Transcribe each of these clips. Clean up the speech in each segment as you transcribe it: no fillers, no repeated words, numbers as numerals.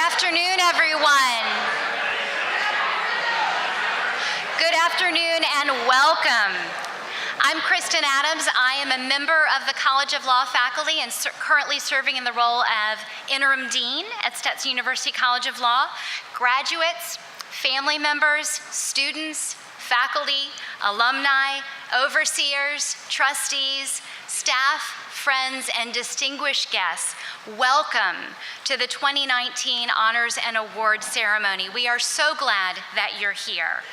afternoon, everyone. Good afternoon and welcome. I'm Kristen Adams. I am a member of the College of Law faculty and currently serving in the role of interim dean at Stetson University College of Law. Graduates, family members, students, faculty, alumni, overseers, trustees, staff, friends, and distinguished guests, welcome to the 2019 Honors and Awards Ceremony. We are so glad that you're here.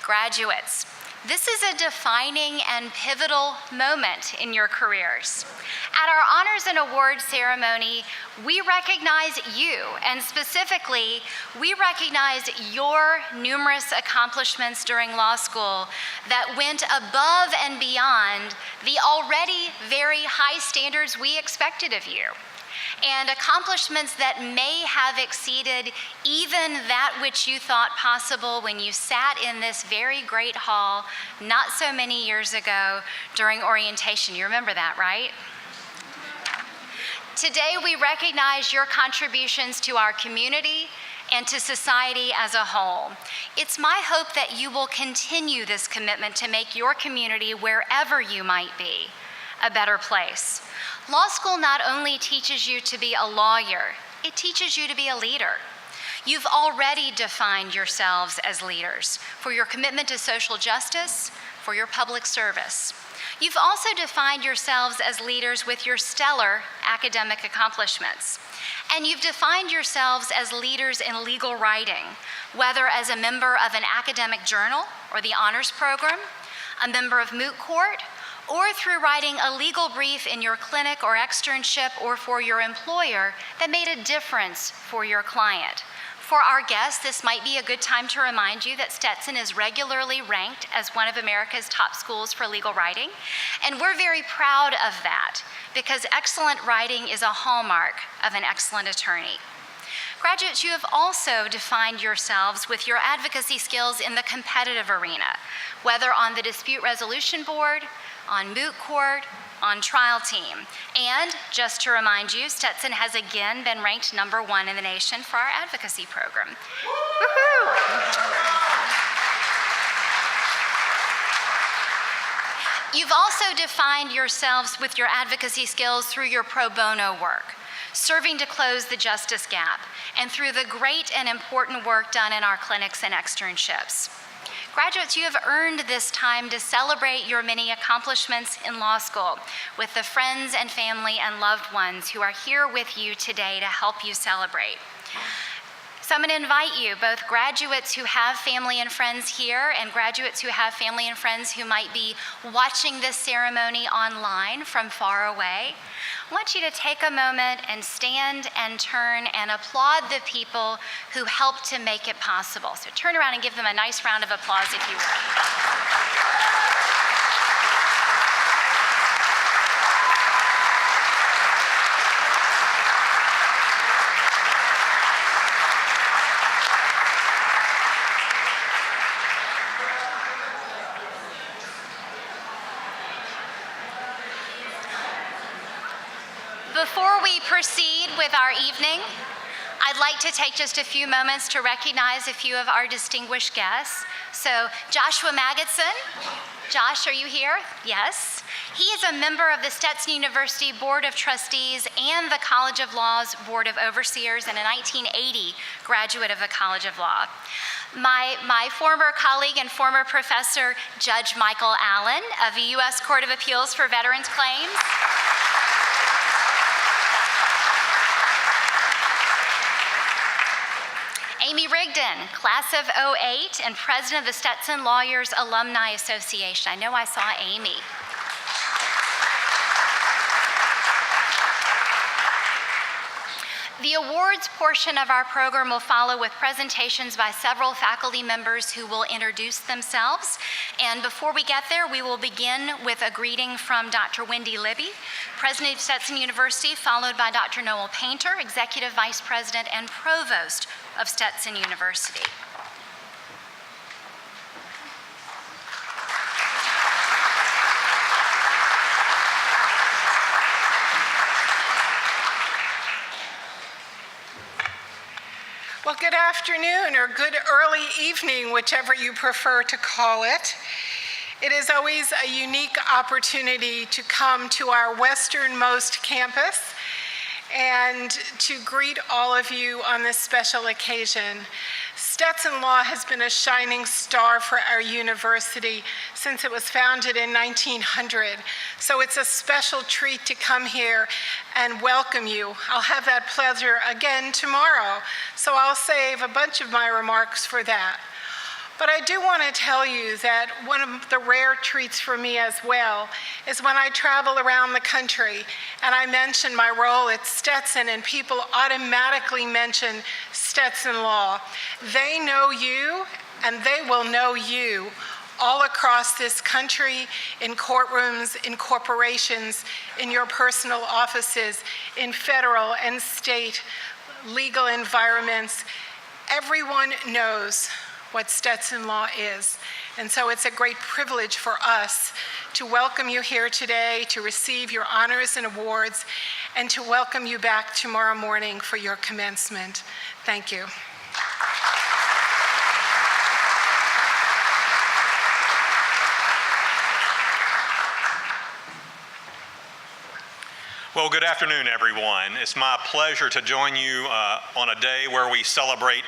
Graduates, this is a defining and pivotal moment in your careers. At our Honors and Awards Ceremony, we recognize you, and specifically, we recognize your numerous accomplishments during law school that went above and beyond the already very high standards we expected of you, and accomplishments that may have exceeded even that which you thought possible when you sat in this very great hall not so many years ago during orientation. You remember that, right? Today, we recognize your contributions to our community and to society as a whole. It's my hope that you will continue this commitment to make your community, wherever you might be, a better place. Law school not only teaches you to be a lawyer, it teaches you to be a leader. You've already defined yourselves as leaders for your commitment to social justice, for your public service. You've also defined yourselves as leaders with your stellar academic accomplishments. And you've defined yourselves as leaders in legal writing, whether as a member of an academic journal or the honors program, a member of moot court, or through writing a legal brief in your clinic or externship or for your employer that made a difference for your client. For our guests, this might be a good time to remind you that Stetson is regularly ranked as one of America's top schools for legal writing, and we're very proud of that because excellent writing is a hallmark of an excellent attorney. Graduates, you have also defined yourselves with your advocacy skills in the competitive arena, whether on the dispute resolution board, on moot court, on trial team. And just to remind you, Stetson has again been ranked #1 in the nation for our advocacy program. Woo-hoo! You've also defined yourselves with your advocacy skills through your pro bono work, serving to close the justice gap, and through the great and important work done in our clinics and externships. Graduates, you have earned this time to celebrate your many accomplishments in law school with the friends and family and loved ones who are here with you today to help you celebrate. So I'm going to invite you, both graduates who have family and friends here and graduates who have family and friends who might be watching this ceremony online from far away, I want you to take a moment and stand and turn and applaud the people who helped to make it possible. So turn around and give them a nice round of applause if you would. Before we proceed with our evening, I'd like to take just a few moments to recognize a few of our distinguished guests. So Joshua Magidson. Josh, are you here? Yes. He is a member of the Stetson University Board of Trustees and the College of Law's Board of Overseers and a 1980 graduate of the College of Law. My former colleague and former professor, Judge Michael Allen of the U.S. Court of Appeals for Veterans Claims. Amy Rigdon, class of '08 and president of the Stetson Lawyers Alumni Association. I know I saw Amy. The awards portion of our program will follow with presentations by several faculty members who will introduce themselves. And before we get there, we will begin with a greeting from Dr. Wendy Libby, president of Stetson University, followed by Dr. Noel Painter, executive vice president and provost of Stetson University. Well, good afternoon or good early evening, whichever you prefer to call it. It is always a unique opportunity to come to our westernmost campus and to greet all of you on this special occasion. Stetson Law has been a shining star for our university since it was founded in 1900. So it's a special treat to come here and welcome you. I'll have that pleasure again tomorrow, so I'll save a bunch of my remarks for that. But I do want to tell you that one of the rare treats for me as well is when I travel around the country and I mention my role at Stetson and people automatically mention Stetson Law. They know you and they will know you all across this country, in courtrooms, in corporations, in your personal offices, in federal and state legal environments. Everyone knows what Stetson Law is. And so it's a great privilege for us to welcome you here today, to receive your honors and awards, and to welcome you back tomorrow morning for your commencement. Thank you. Well, good afternoon, everyone. It's my pleasure to join you on a day where we celebrate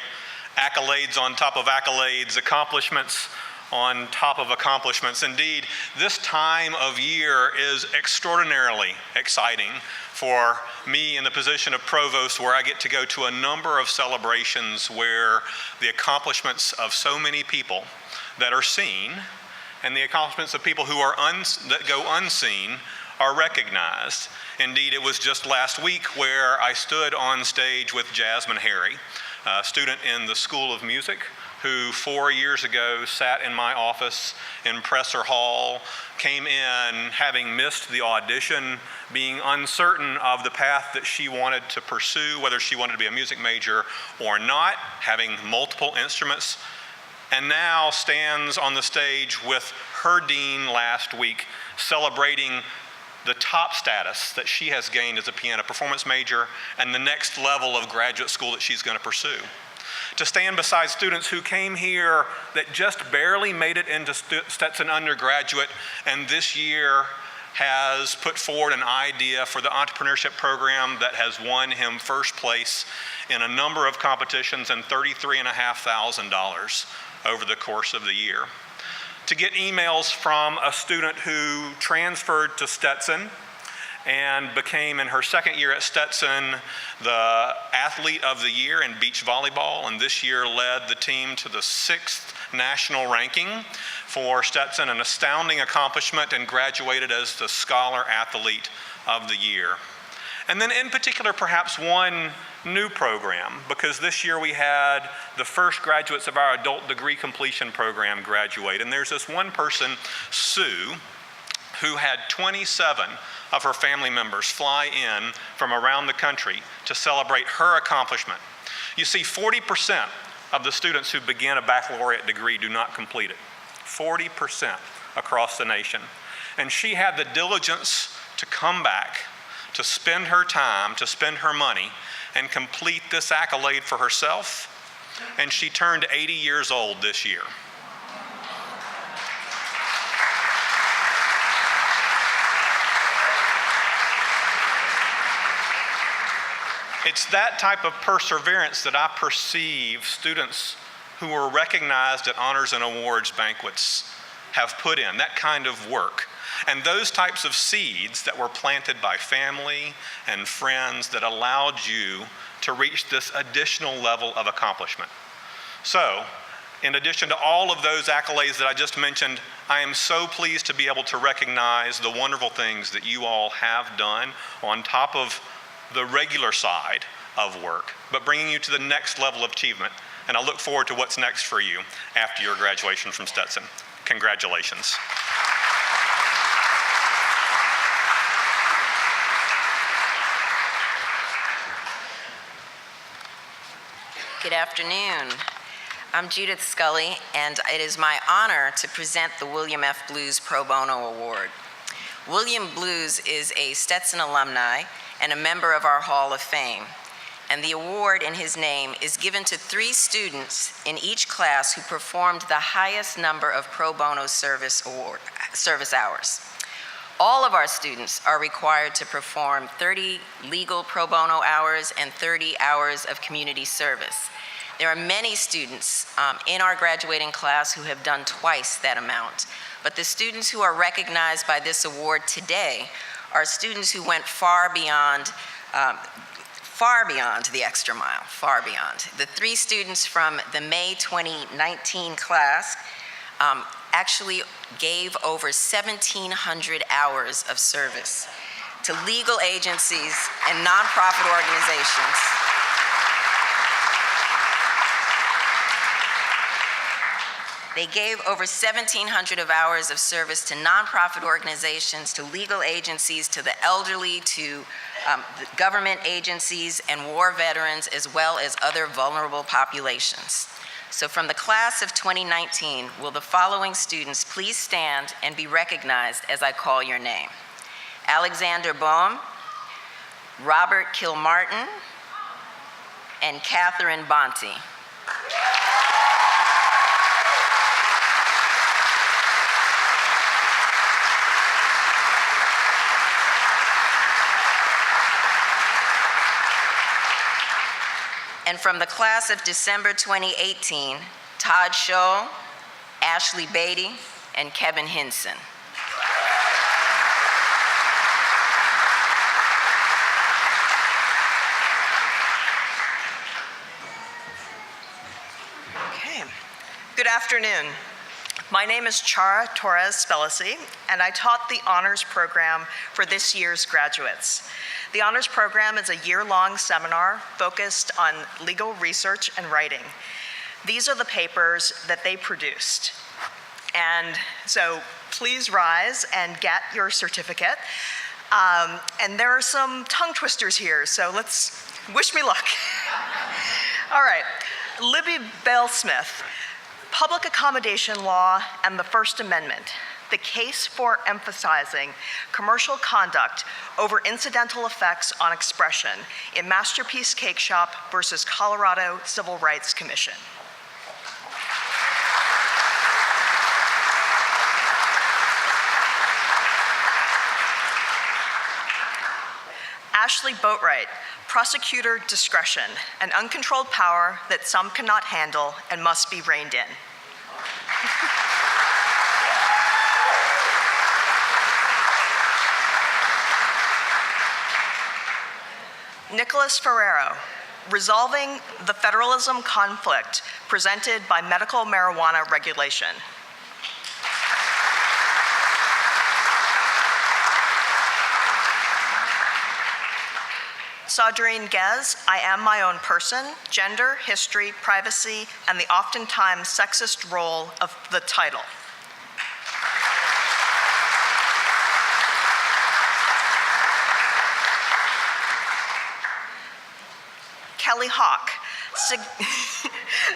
accolades on top of accolades, accomplishments on top of accomplishments. Indeed, this time of year is extraordinarily exciting for me in the position of provost, where I get to go to a number of celebrations where the accomplishments of so many people that are seen and the accomplishments of people who are that go unseen are recognized. Indeed, it was just last week where I stood on stage with Jasmine Harry, a student in the School of Music who 4 years ago sat in my office in Presser Hall, came in having missed the audition, being uncertain of the path that she wanted to pursue, whether she wanted to be a music major or not, having multiple instruments, and now stands on the stage with her dean last week celebrating the top status that she has gained as a piano performance major and the next level of graduate school that she's going to pursue. To stand beside students who came here that just barely made it into Stetson undergraduate and this year has put forward an idea for the entrepreneurship program that has won him first place in a number of competitions and $33,500 over the course of the year. To get emails from a student who transferred to Stetson and became, in her second year at Stetson, the athlete of the year in beach volleyball, and this year led the team to the 6th national ranking for Stetson, an astounding accomplishment, and graduated as the Scholar Athlete of the Year. And then in particular, perhaps one new program, because this year we had the first graduates of our adult degree completion program graduate. And there's this one person, Sue, who had 27 of her family members fly in from around the country to celebrate her accomplishment. You see, 40% of the students who begin a baccalaureate degree do not complete it. 40% across the nation. And she had the diligence to come back, to spend her time, to spend her money, and complete this accolade for herself. And she turned 80 years old this year. It's that type of perseverance that I perceive students who were recognized at honors and awards banquets have put in, that kind of work. And those types of seeds that were planted by family and friends that allowed you to reach this additional level of accomplishment. So, in addition to all of those accolades that I just mentioned, I am so pleased to be able to recognize the wonderful things that you all have done on top of the regular side of work, but bringing you to the next level of achievement. And I look forward to what's next for you after your graduation from Stetson. Congratulations. Good afternoon. I'm Judith Scully, and it is my honor to present the William F. Blues Pro Bono Award. William Blues is a Stetson alumni and a member of our Hall of Fame. and the award in his name is given to 3 students in each class who performed the highest number of pro bono service hours. All of our students are required to perform 30 legal pro bono hours and 30 hours of community service. There are many students in our graduating class who have done twice that amount, but the students who are recognized by this award today are students who went far beyond the extra mile, far beyond. The 3 students from the May 2019 class actually gave over 1,700 hours of service to legal agencies and nonprofit organizations. They gave over 1,700 of hours of service to nonprofit organizations, to legal agencies, to the elderly, to the government agencies and war veterans, as well as other vulnerable populations. So from the class of 2019, will the following students please stand and be recognized as I call your name? Alexander Boehm, Robert Kilmartin, and Catherine Bonte. And from the class of December 2018, Todd Scholl, Ashley Beatty, and Kevin Hinson. Okay. Good afternoon. My name is Chara Torres Spelisi, and I taught the honors program for this year's graduates. The honors program is a year-long seminar focused on legal research and writing. These are the papers that they produced. And so please rise and get your certificate. And there are some tongue twisters here, so let's wish me luck. All right, Libby Bale-Smith, Public Accommodation Law and the First Amendment. The case for emphasizing commercial conduct over incidental effects on expression in Masterpiece Cake Shop versus Colorado Civil Rights Commission. Ashley Boatwright, prosecutor discretion, an uncontrolled power that some cannot handle and must be reined in. Nicholas Ferrero, resolving the federalism conflict presented by medical marijuana regulation. Saudrine Gez, I am my own person, gender, history, privacy, and the oftentimes sexist role of the title. Kelly Hawk,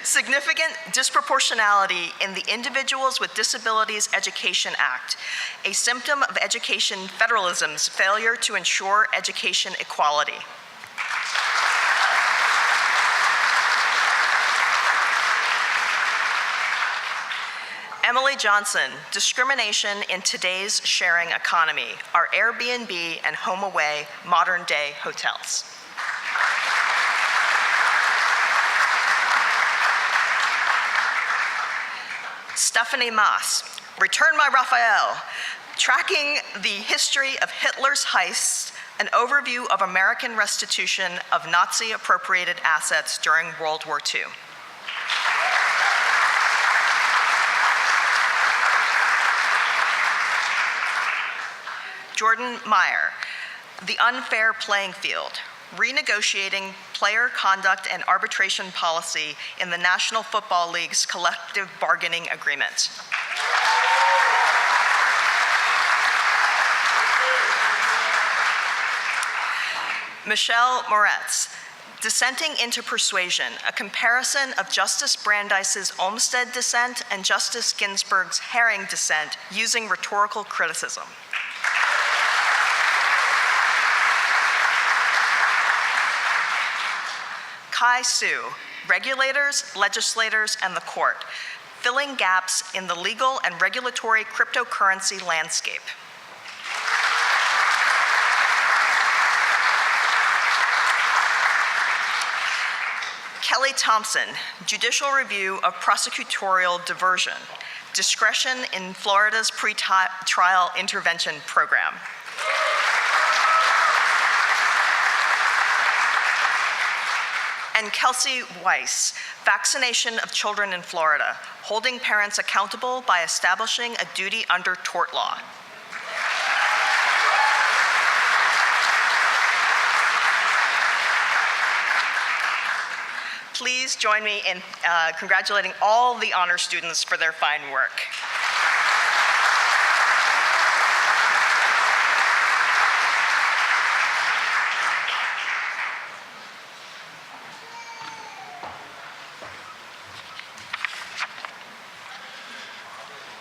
significant disproportionality in the Individuals with Disabilities Education Act, a symptom of education federalism's failure to ensure education equality. Emily Johnson, discrimination in today's sharing economy, our Airbnb and HomeAway modern-day hotels. Stephanie Maas, Return My Raphael, tracking the history of Hitler's heists, an overview of American restitution of Nazi-appropriated assets during World War II. Jordan Meyer, The Unfair Playing Field, renegotiating player conduct and arbitration policy in the National Football League's collective bargaining agreement. Michelle Moretz, Dissenting into Persuasion, a comparison of Justice Brandeis's Olmsted dissent and Justice Ginsburg's Herring dissent using rhetorical criticism. Kai Su, regulators, legislators, and the court, filling gaps in the legal and regulatory cryptocurrency landscape. Kelly Thompson, Judicial Review of Prosecutorial Diversion, Discretion in Florida's Pre-Trial Intervention Program. And Kelsey Weiss, Vaccination of Children in Florida, Holding Parents Accountable by Establishing a Duty under Tort Law. Please join me in congratulating all the honor students for their fine work.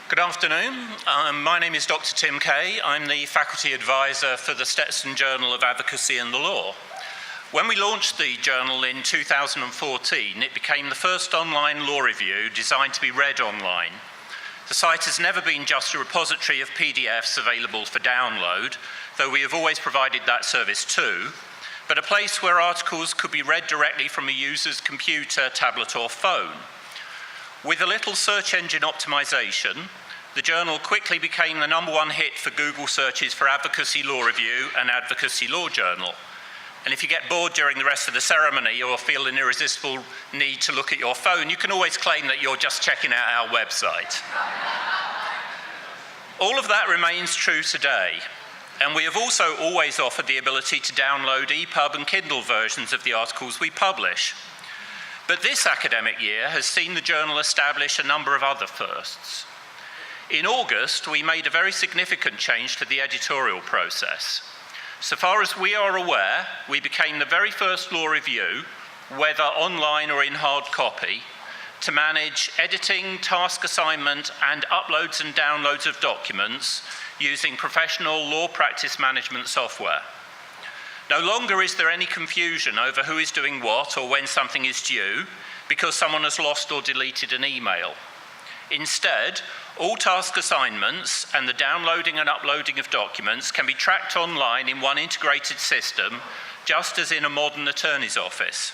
Good afternoon. My name is Dr. Tim Kay. I'm the faculty advisor for the Stetson Journal of Advocacy and the Law. When we launched the journal in 2014, it became the first online law review designed to be read online. The site has never been just a repository of PDFs available for download, though we have always provided that service too, but a place where articles could be read directly from a user's computer, tablet, or phone. With a little search engine optimization, the journal quickly became the #1 hit for Google searches for Advocacy Law Review and Advocacy Law Journal. And if you get bored during the rest of the ceremony or feel an irresistible need to look at your phone, you can always claim that you're just checking out our website. All of that remains true today. And we have also always offered the ability to download EPUB and Kindle versions of the articles we publish. But this academic year has seen the journal establish a number of other firsts. In August, we made a very significant change to the editorial process. So far as we are aware, we became the very first law review, whether online or in hard copy, to manage editing, task assignment, and uploads and downloads of documents using professional law practice management software. No longer is there any confusion over who is doing what or when something is due because someone has lost or deleted an email. Instead, all task assignments and the downloading and uploading of documents can be tracked online in one integrated system, just as in a modern attorney's office.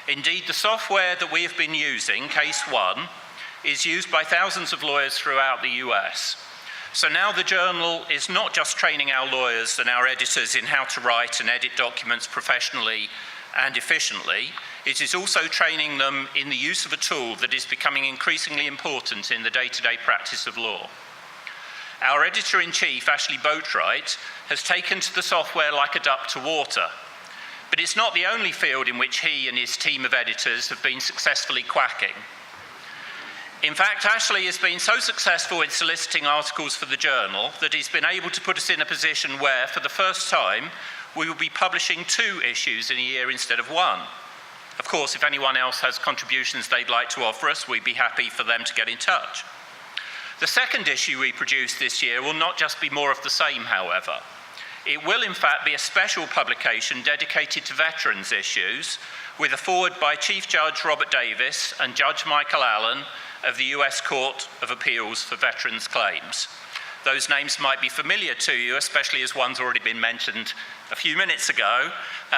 Indeed, the software that we have been using, Case One, is used by thousands of lawyers throughout the US. So now the journal is not just training our lawyers and our editors in how to write and edit documents professionally and efficiently, it is also training them in the use of a tool that is becoming increasingly important in the day-to-day practice of law. Our editor-in-chief, Ashley Boatwright, has taken to the software like a duck to water. But it's not the only field in which he and his team of editors have been successfully quacking. In fact, Ashley has been so successful in soliciting articles for the journal that he's been able to put us in a position where, for the first time, we will be publishing 2 issues in a year instead of 1. Of course, if anyone else has contributions they'd like to offer us, we'd be happy for them to get in touch. The second issue we produce this year will not just be more of the same, however. It will, in fact, be a special publication dedicated to veterans issues, with a foreword by Chief Judge Robert Davis and Judge Michael Allen of the US Court of Appeals for Veterans Claims. Those names might be familiar to you, especially as one's already been mentioned a few minutes ago,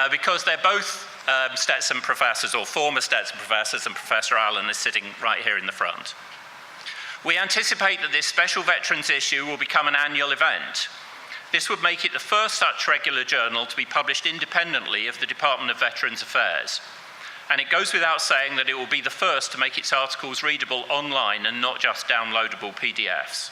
because they're both Stetson professors, or former Stetson professors, and Professor Allen is sitting right here in the front. We anticipate that this special veterans issue will become an annual event. This would make it the first such regular journal to be published independently of the Department of Veterans Affairs. And it goes without saying that it will be the first to make its articles readable online and not just downloadable PDFs.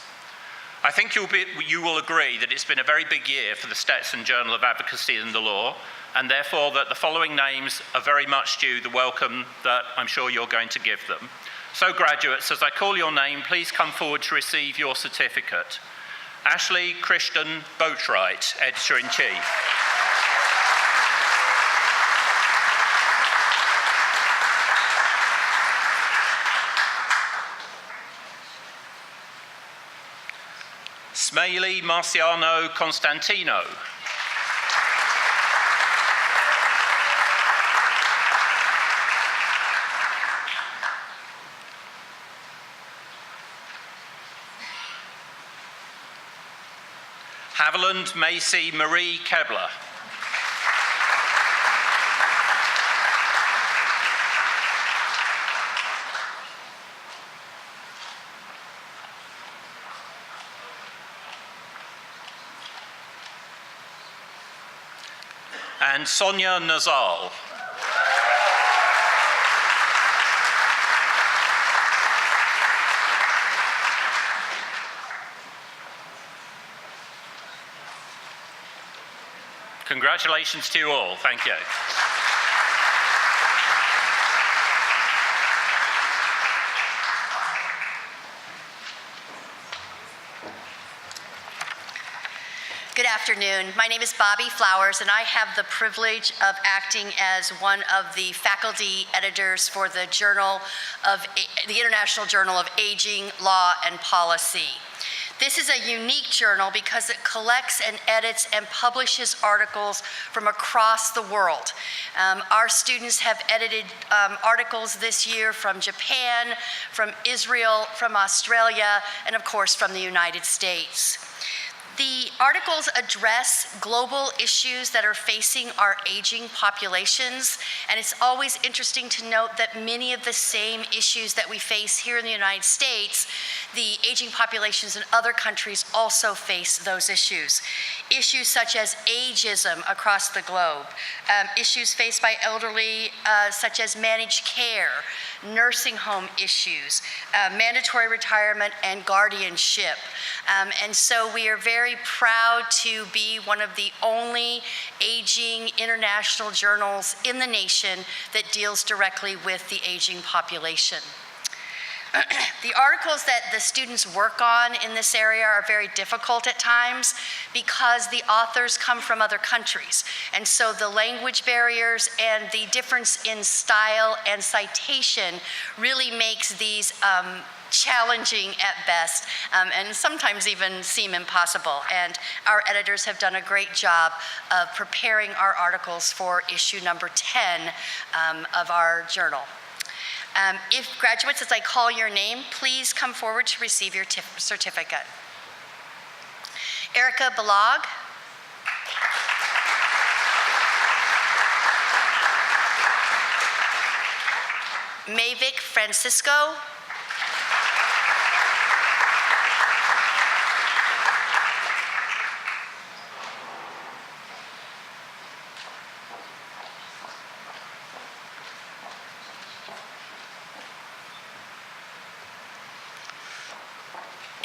I think you will agree that it's been a very big year for the Stetson Journal of Advocacy and the Law, and therefore that the following names are very much due the welcome that I'm sure you're going to give them. So graduates, as I call your name, please come forward to receive your certificate. Ashley Christian Boatwright, Editor-in-Chief. Smaili Marciano Constantino. Haviland Macy Marie Kebler. And Sonia Nazal. Congratulations to you all. Thank you. Good afternoon. My name is Bobby Flowers, and I have the privilege of acting as one of the faculty editors for the International Journal of Aging, Law, and Policy. This is a unique journal because it collects and edits and publishes articles from across the world. Our students have edited articles this year from Japan, from Israel, from Australia, and of course from the United States. The articles address global issues that are facing our aging populations, and it's always interesting to note that many of the same issues that we face here in the United States, the aging populations in other countries also face those issues. Issues such as ageism across the globe, issues faced by elderly such as managed care, nursing home issues, mandatory retirement, and guardianship. And so we are very proud to be one of the only aging international journals in the nation that deals directly with the aging population. The articles that the students work on in this area are very difficult at times because the authors come from other countries. And so the language barriers and the difference in style and citation really makes these challenging at best, and sometimes even seem impossible. And our editors have done a great job of preparing our articles for issue number 10 of our journal. If graduates, as I call your name, please come forward to receive your certificate. Erica Balog. Mavic Francisco.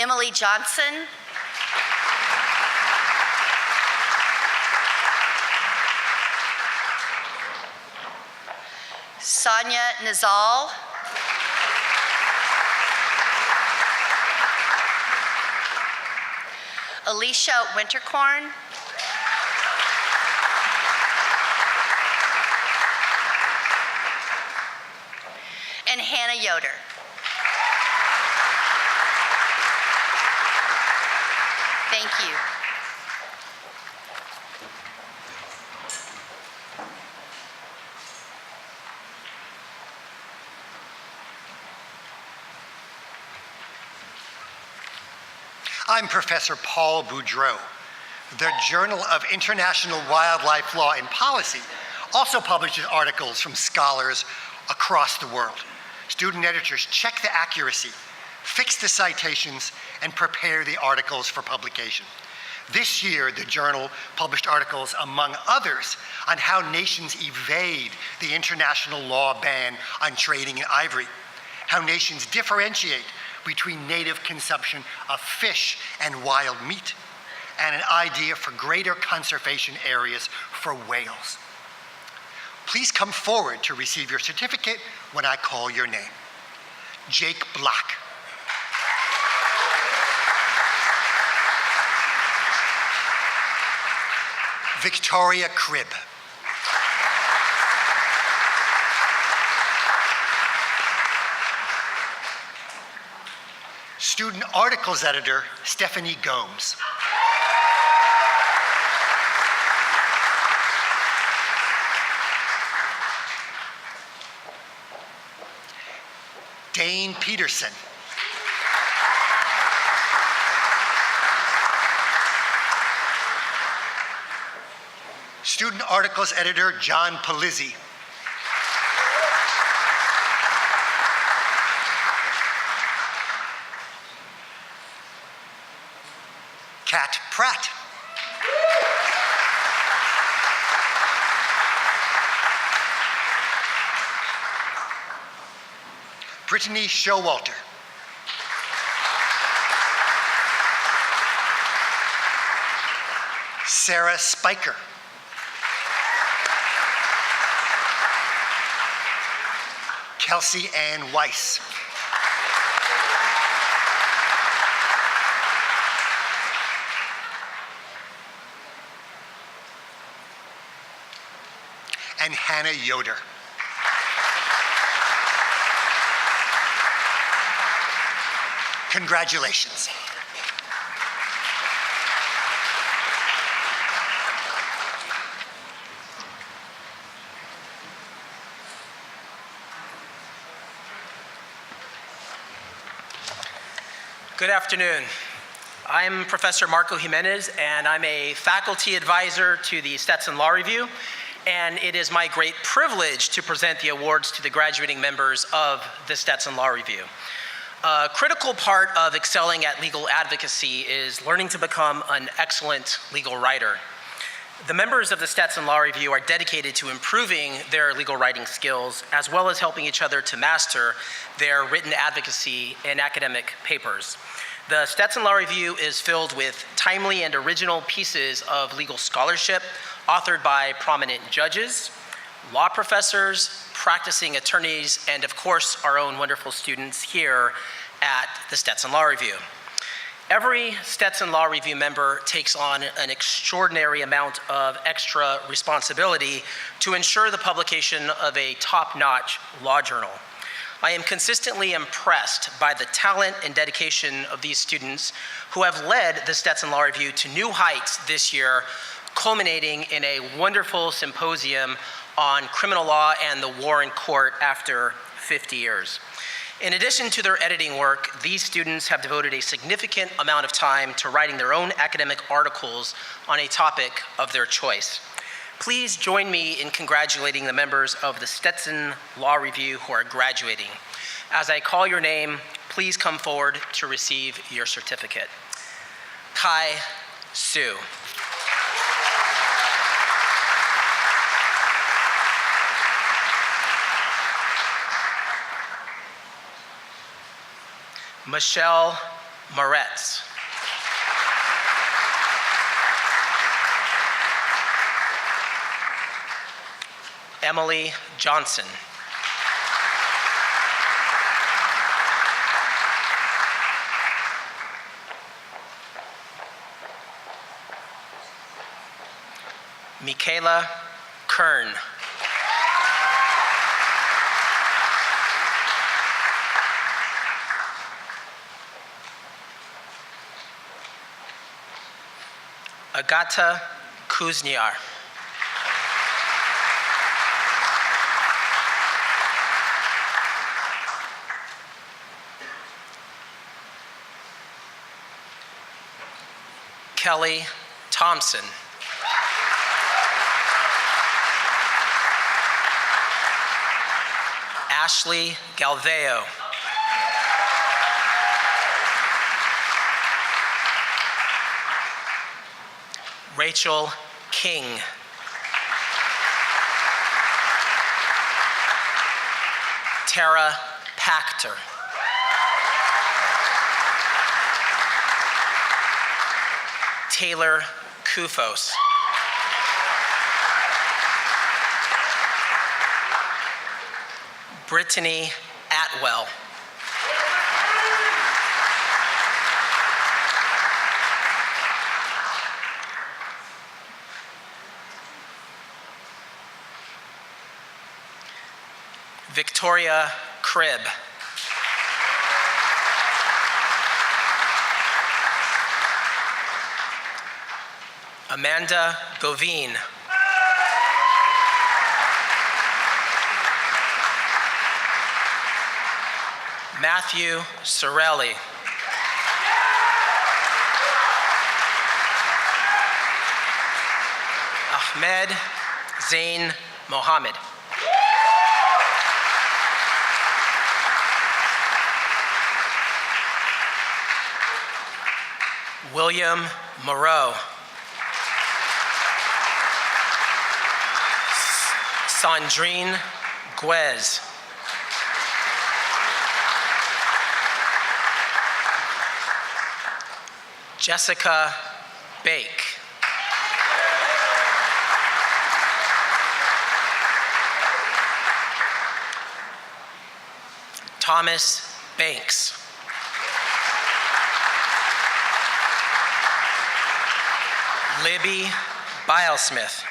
Emily Johnson. Sonia Nazal. Alicia Winterkorn. And Hannah Yoder. Thank you. I'm Professor Paul Boudreau. The Journal of International Wildlife Law and Policy also publishes articles from scholars across the world. Student editors check the accuracy, fix the citations, and prepare the articles for publication. This year, the journal published articles, among others, on how nations evade the international law ban on trading in ivory, how nations differentiate between native consumption of fish and wild meat, and an idea for greater conservation areas for whales. Please come forward to receive your certificate when I call your name. Jake Block. Victoria Cribb. Student Articles Editor, Stephanie Gomes. Dane Peterson. Student Articles Editor John Palizzi. Kat Pratt. Brittany Showalter. Sarah Spiker. Kelsey Ann Weiss. And Hannah Yoder. Congratulations. Good afternoon. I'm Professor Marco Jimenez, and I'm a faculty advisor to the Stetson Law Review, and it is my great privilege to present the awards to the graduating members of the Stetson Law Review. A critical part of excelling at legal advocacy is learning to become an excellent legal writer. The members of the Stetson Law Review are dedicated to improving their legal writing skills, as well as helping each other to master their written advocacy and academic papers. The Stetson Law Review is filled with timely and original pieces of legal scholarship authored by prominent judges, law professors, practicing attorneys, and of course, our own wonderful students here at the Stetson Law Review. Every Stetson Law Review member takes on an extraordinary amount of extra responsibility to ensure the publication of a top-notch law journal. I am consistently impressed by the talent and dedication of these students who have led the Stetson Law Review to new heights this year, culminating in a wonderful symposium on criminal law and the war in court after 50 years. In addition to their editing work, these students have devoted a significant amount of time to writing their own academic articles on a topic of their choice. Please join me in congratulating the members of the Stetson Law Review who are graduating. As I call your name, please come forward to receive your certificate. Kai Su. Michelle Moretz. Emily Johnson. Michaela Kern. Agata Kuzniar. Kelly Thompson. Ashley Galveo. Rachel King. Tara Pachter. Taylor Kufos. Brittany Atwell. Victoria Cribb. Amanda Govine. Matthew Sorelli. Ahmed Zain Mohammed. William Moreau. Sandrine Guez. Jessica Bake. Thomas Banks. Libby Bilesmith.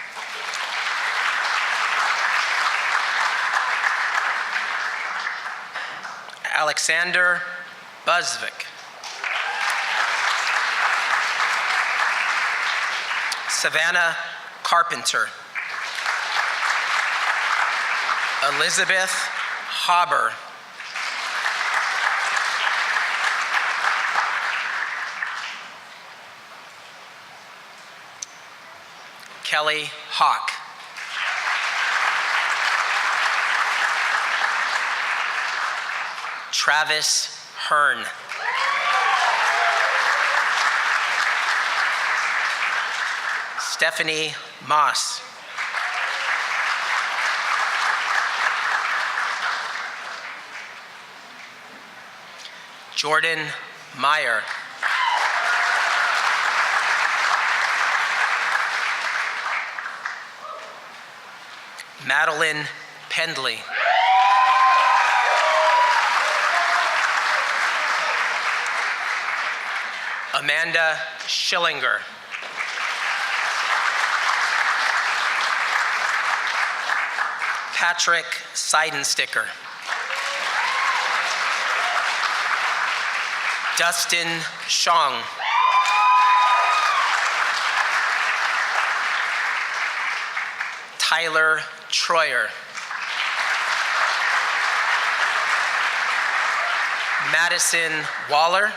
Alexander Busvik. Savannah Carpenter. Elizabeth Hauber. Kelly Hawk. Travis Hearn. Stephanie Moss. Jordan Meyer. Madeline Pendley. Amanda Schillinger. Patrick Seidensticker. Dustin Shong. Tyler Troyer. Madison Waller.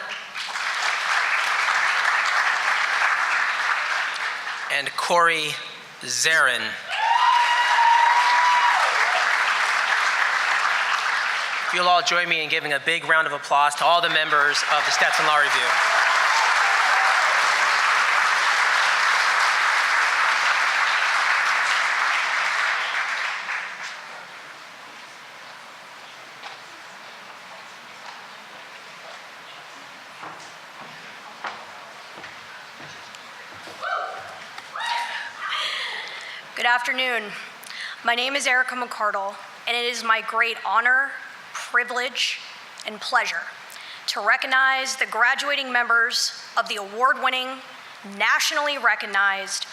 And Corey Zarin. If you'll all join me in giving a big round of applause to all the members of the Stetson Law Review. Good afternoon. My name is Erica McCardle, and it is my great honor, privilege, and pleasure to recognize the graduating members of the award-winning, nationally recognized,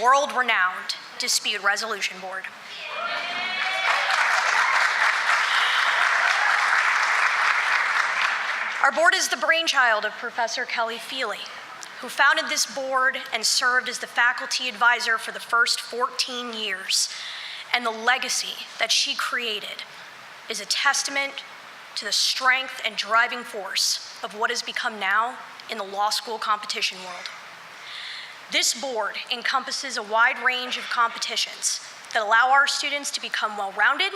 world-renowned Dispute Resolution Board. Our board is the brainchild of Professor Kelly Feely, who founded this board and served as the faculty advisor for the first 14 years. And the legacy that she created is a testament to the strength and driving force of what has become now in the law school competition world. This board encompasses a wide range of competitions that allow our students to become well-rounded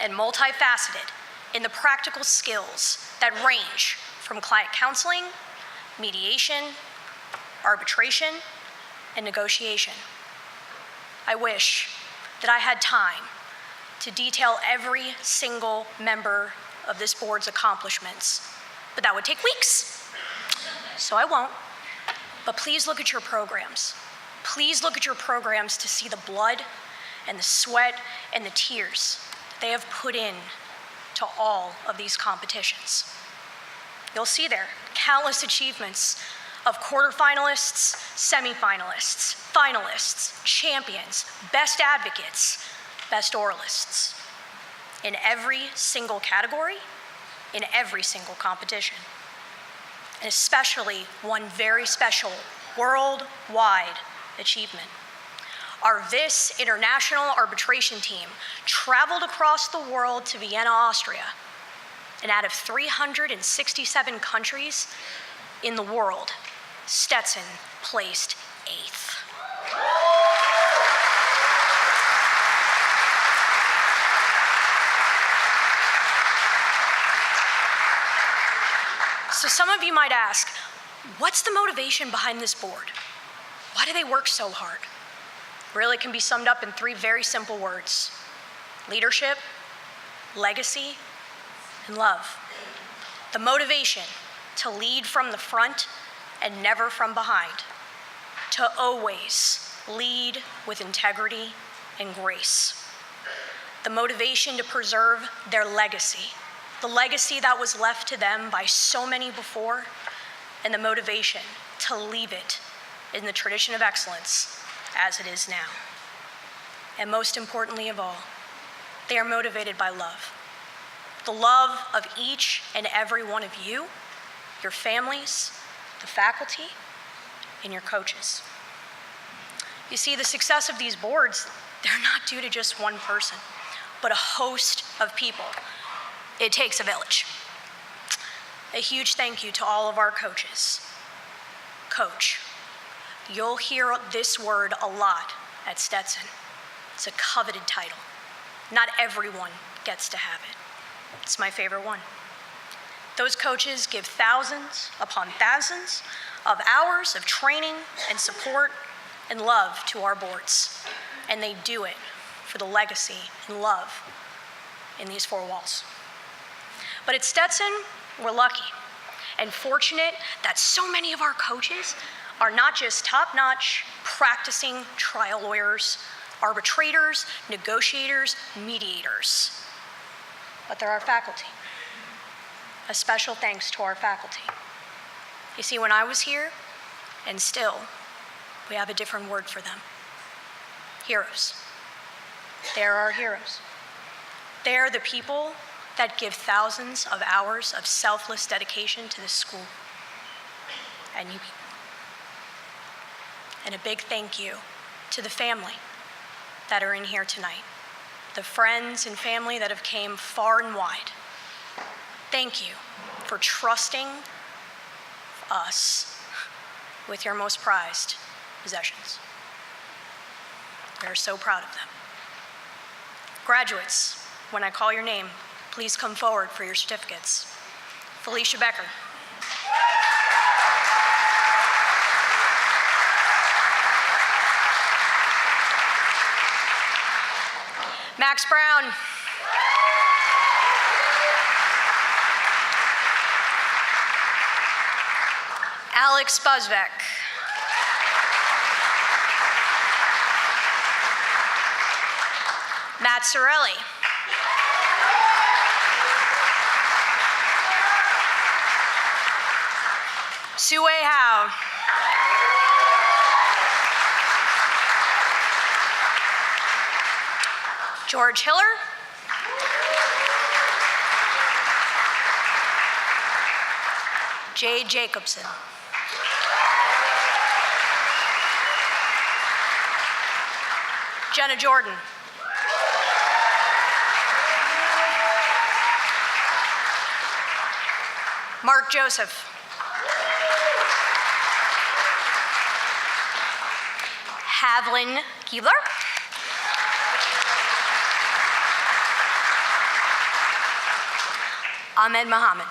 and multifaceted in the practical skills that range from client counseling, mediation, arbitration, and negotiation. I wish that I had time to detail every single member of this board's accomplishments, but that would take weeks, so I won't. But please look at your programs. Please look at your programs to see the blood and the sweat and the tears they have put in to all of these competitions. You'll see there countless achievements of quarterfinalists, semifinalists, finalists, champions, best advocates, best oralists, in every single category, in every single competition. And especially one very special worldwide achievement. Our VIS International Arbitration Team traveled across the world to Vienna, Austria, and out of 367 countries in the world, Stetson placed 8th. So some of you might ask, what's the motivation behind this board? Why do they work so hard? Really can be summed up in 3 very simple words: leadership, legacy, and love. The motivation to lead from the front and never from behind, to always lead with integrity and grace. The motivation to preserve their legacy, the legacy that was left to them by so many before, and the motivation to leave it in the tradition of excellence as it is now. And most importantly of all, they are motivated by love. The love of each and every one of you, your families, the faculty, and your coaches. You see, the success of these boards, they're not due to just one person, but a host of people. It takes a village. A huge thank you to all of our coaches. Coach, you'll hear this word a lot at Stetson. It's a coveted title. Not everyone gets to have it. It's my favorite one. Those coaches give thousands upon thousands of hours of training and support and love to our boards. And they do it for the legacy and love in these 4 walls. But at Stetson, we're lucky and fortunate that so many of our coaches are not just top-notch, practicing trial lawyers, arbitrators, negotiators, mediators, but they're our faculty. A special thanks to our faculty. You see, when I was here, and still, we have a different word for them. Heroes. They're our heroes. They're the people that give thousands of hours of selfless dedication to this school and you people. And a big thank you to the family that are in here tonight, the friends and family that have came far and wide. Thank you for trusting us with your most prized possessions. We are so proud of them. Graduates, when I call your name, please come forward for your certificates. Felicia Becker. Max Brown. Alex Busbeck. Matt Sorelli. Sue Howe. George Hiller. Jade Jacobson. Jenna Jordan. Mark Joseph. Havlin Keebler. Ahmed Mohammed.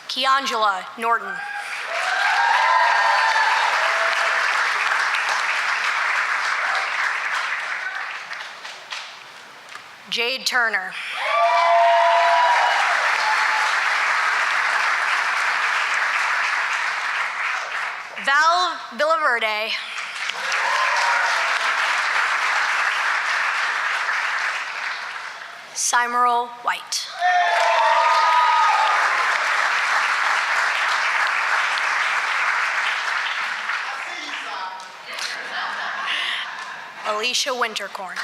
Keangela Norton. Jade Turner. Val Villaverde. Simerl White. Alicia Wintercorn.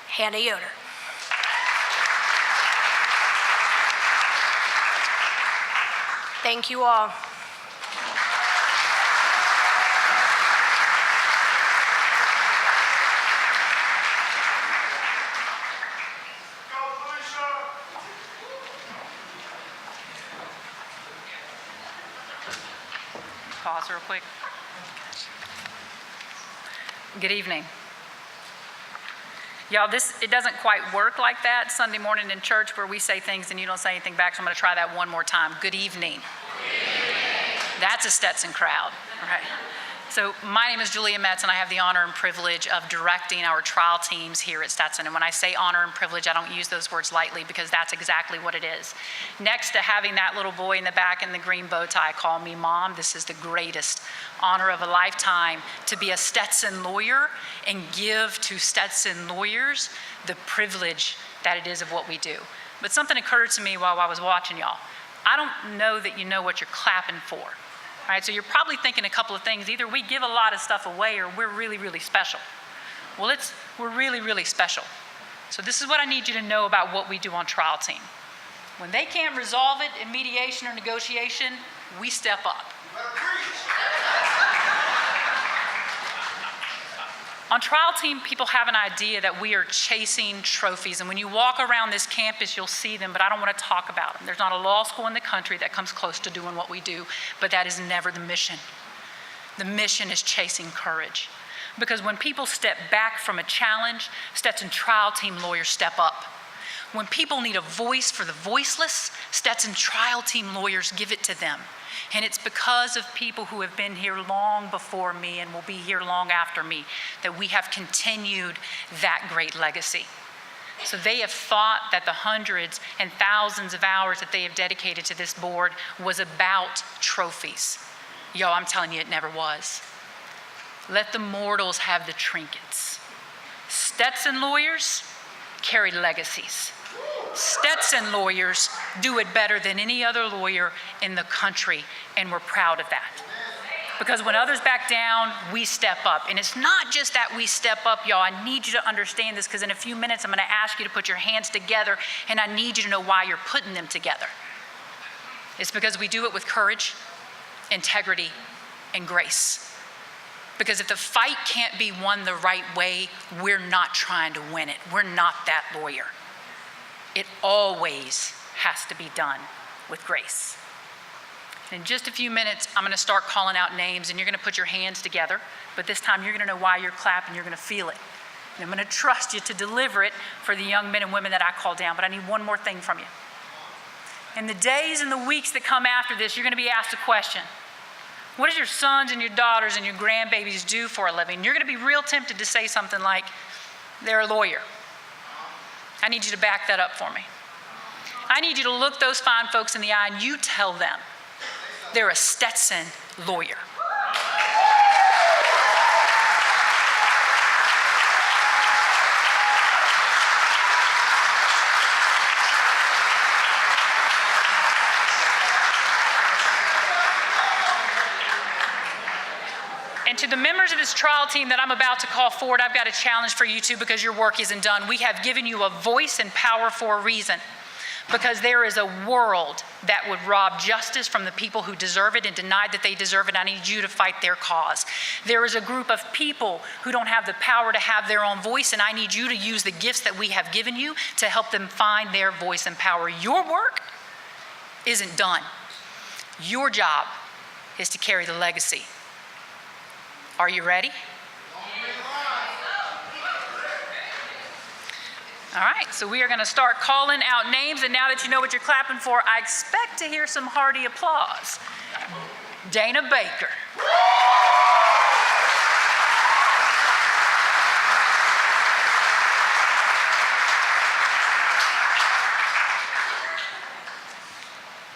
Hannah Yoder. Thank you all. pause real quick. Good evening. Y'all, it doesn't quite work like that Sunday morning in church where we say things and you don't say anything back, so I'm going to try that one more time. Good evening. That's a Stetson crowd, right? So my name is Julia Metz, and I have the honor and privilege of directing our trial teams here at Stetson. And when I say honor and privilege, I don't use those words lightly because that's exactly what it is. Next to having that little boy in the back in the green bow tie call me mom, this is the greatest honor of a lifetime to be a Stetson lawyer and give to Stetson lawyers the privilege that it is of what we do. But something occurred to me while I was watching y'all. I don't know that you know what you're clapping for. All right, so you're probably thinking a couple of things. Either we give a lot of stuff away or we're really, really special. Well, we're really, really special. So this is what I need you to know about what we do on trial team. When they can't resolve it in mediation or negotiation, we step up. On trial team, people have an idea that we are chasing trophies. And when you walk around this campus, you'll see them, but I don't want to talk about them. There's not a law school in the country that comes close to doing what we do, but that is never the mission. The mission is chasing courage. Because when people step back from a challenge, Stetson trial team lawyers step up. When people need a voice for the voiceless, Stetson trial team lawyers give it to them. And it's because of people who have been here long before me and will be here long after me that we have continued that great legacy. So they have thought that the hundreds and thousands of hours that they have dedicated to this board was about trophies. Yo, I'm telling you, it never was. Let the mortals have the trinkets. Stetson lawyers carry legacies. Stetson lawyers do it better than any other lawyer in the country, and we're proud of that. Because when others back down, we step up. And it's not just that we step up, y'all. I need you to understand this because in a few minutes, I'm going to ask you to put your hands together, and I need you to know why you're putting them together. It's because we do it with courage, integrity, and grace. Because if the fight can't be won the right way, we're not trying to win it. We're not that lawyer. It always has to be done with grace. In just a few minutes, I'm going to start calling out names, and you're going to put your hands together, but this time you're going to know why you're clapping, you're going to feel it. And I'm going to trust you to deliver it for the young men and women that I call down, but I need one more thing from you. In the days and the weeks that come after this, you're going to be asked a question. What does your sons and your daughters and your grandbabies do for a living? You're going to be real tempted to say something like, they're a lawyer. I need you to back that up for me. I need you to look those fine folks in the eye and you tell them they're a Stetson lawyer. And to the members of this trial team that I'm about to call forward, I've got a challenge for you too because your work isn't done. We have given you a voice and power for a reason. Because there is a world that would rob justice from the people who deserve it and deny that they deserve it. I need you to fight their cause. There is a group of people who don't have the power to have their own voice, and I need you to use the gifts that we have given you to help them find their voice and power. Your work isn't done. Your job is to carry the legacy. Are you ready? All right, so we are going to start calling out names, and now that you know what you're clapping for, I expect to hear some hearty applause. Dana Baker.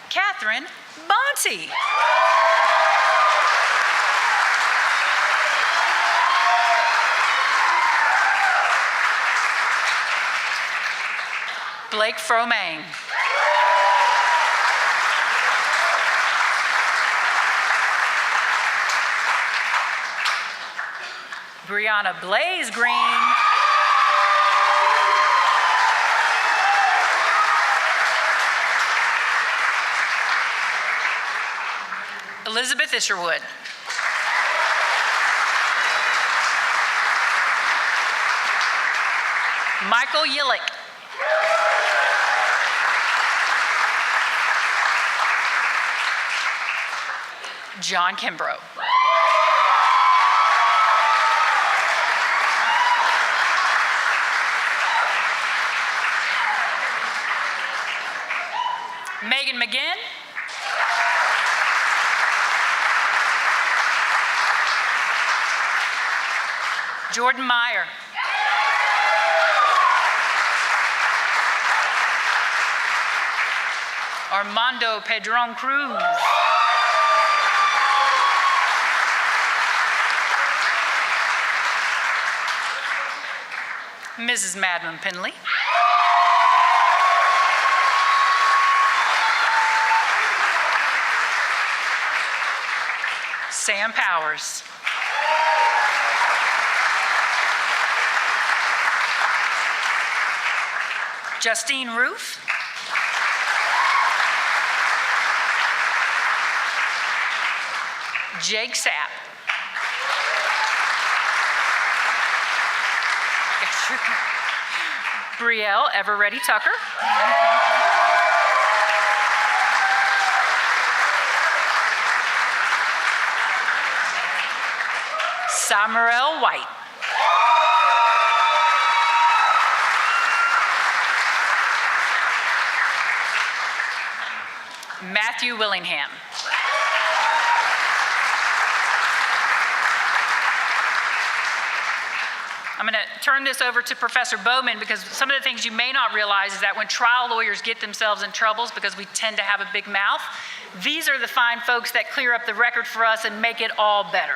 Catherine Bonte. Blake Fromain. Brianna Blaze Green. Elizabeth Isherwood. Michael Yillick. John Kimbrough. Megan McGinn. Jordan Meyer. Armando Pedron Cruz. Mrs. Madeline Penley. Sam Powers. Justine Roof. Jake Sapp. Brielle Everready Tucker. Samarel White. Matthew Willingham. I'm going to turn this over to Professor Bowman because some of the things you may not realize is that when trial lawyers get themselves in troubles because we tend to have a big mouth, these are the fine folks that clear up the record for us and make it all better.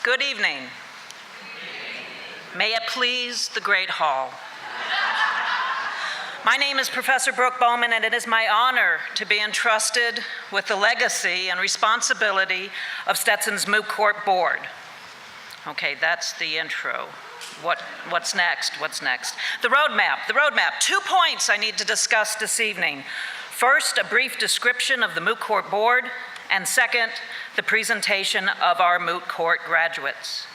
Good evening. May it please the Great Hall. My name is Professor Brooke Bowman, and it is my honor to be entrusted with the legacy and responsibility of Stetson's Moot Court Board. Okay, that's the intro. What's next? What's next? The roadmap. 2 points I need to discuss this evening. First, a brief description of the Moot Court Board, and second, the presentation of our Moot Court graduates.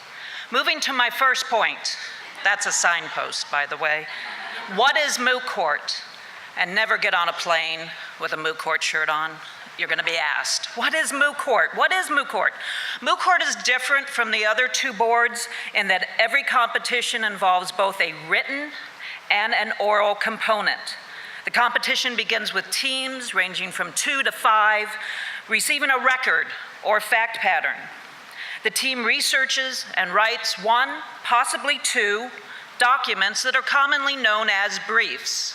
Moving to my first point, that's a signpost, by the way. What is Moot Court? And never get on a plane with a Moot Court shirt on. You're going to be asked, what is Moot Court? What is Moot Court? Moot Court is different from the other two boards in that every competition involves both a written and an oral component. The competition begins with teams ranging from 2 to 5, receiving a record or fact pattern. The team researches and writes 1, possibly 2, documents that are commonly known as briefs.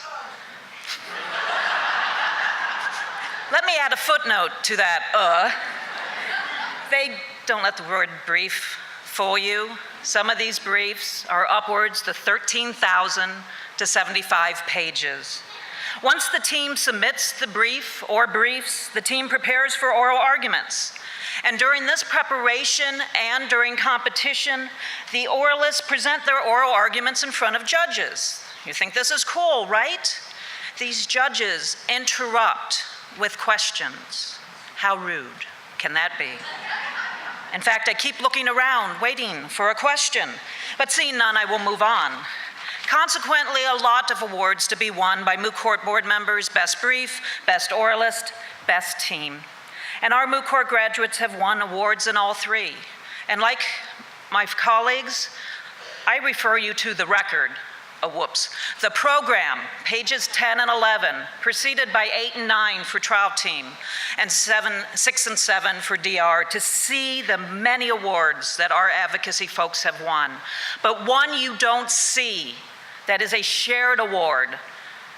Let me add a footnote to that, Don't let the word brief fool you. Some of these briefs are upwards to 13,000 to 75 pages. Once the team submits the brief or briefs, the team prepares for oral arguments. And during this preparation and during competition, the oralists present their oral arguments in front of judges. You think this is cool, right? These judges interrupt with questions. How rude can that be? In fact, I keep looking around, waiting for a question, but seeing none, I will move on. Consequently, a lot of awards to be won by Moot Court board members: Best Brief, Best Oralist, Best Team. And our Moot Court graduates have won awards in all 3. And like my colleagues, I refer you to the record, the program, pages 10 and 11, preceded by 8 and 9 for trial team, and 6 and 7 for DR, to see the many awards that our advocacy folks have won. But one you don't see that is a shared award,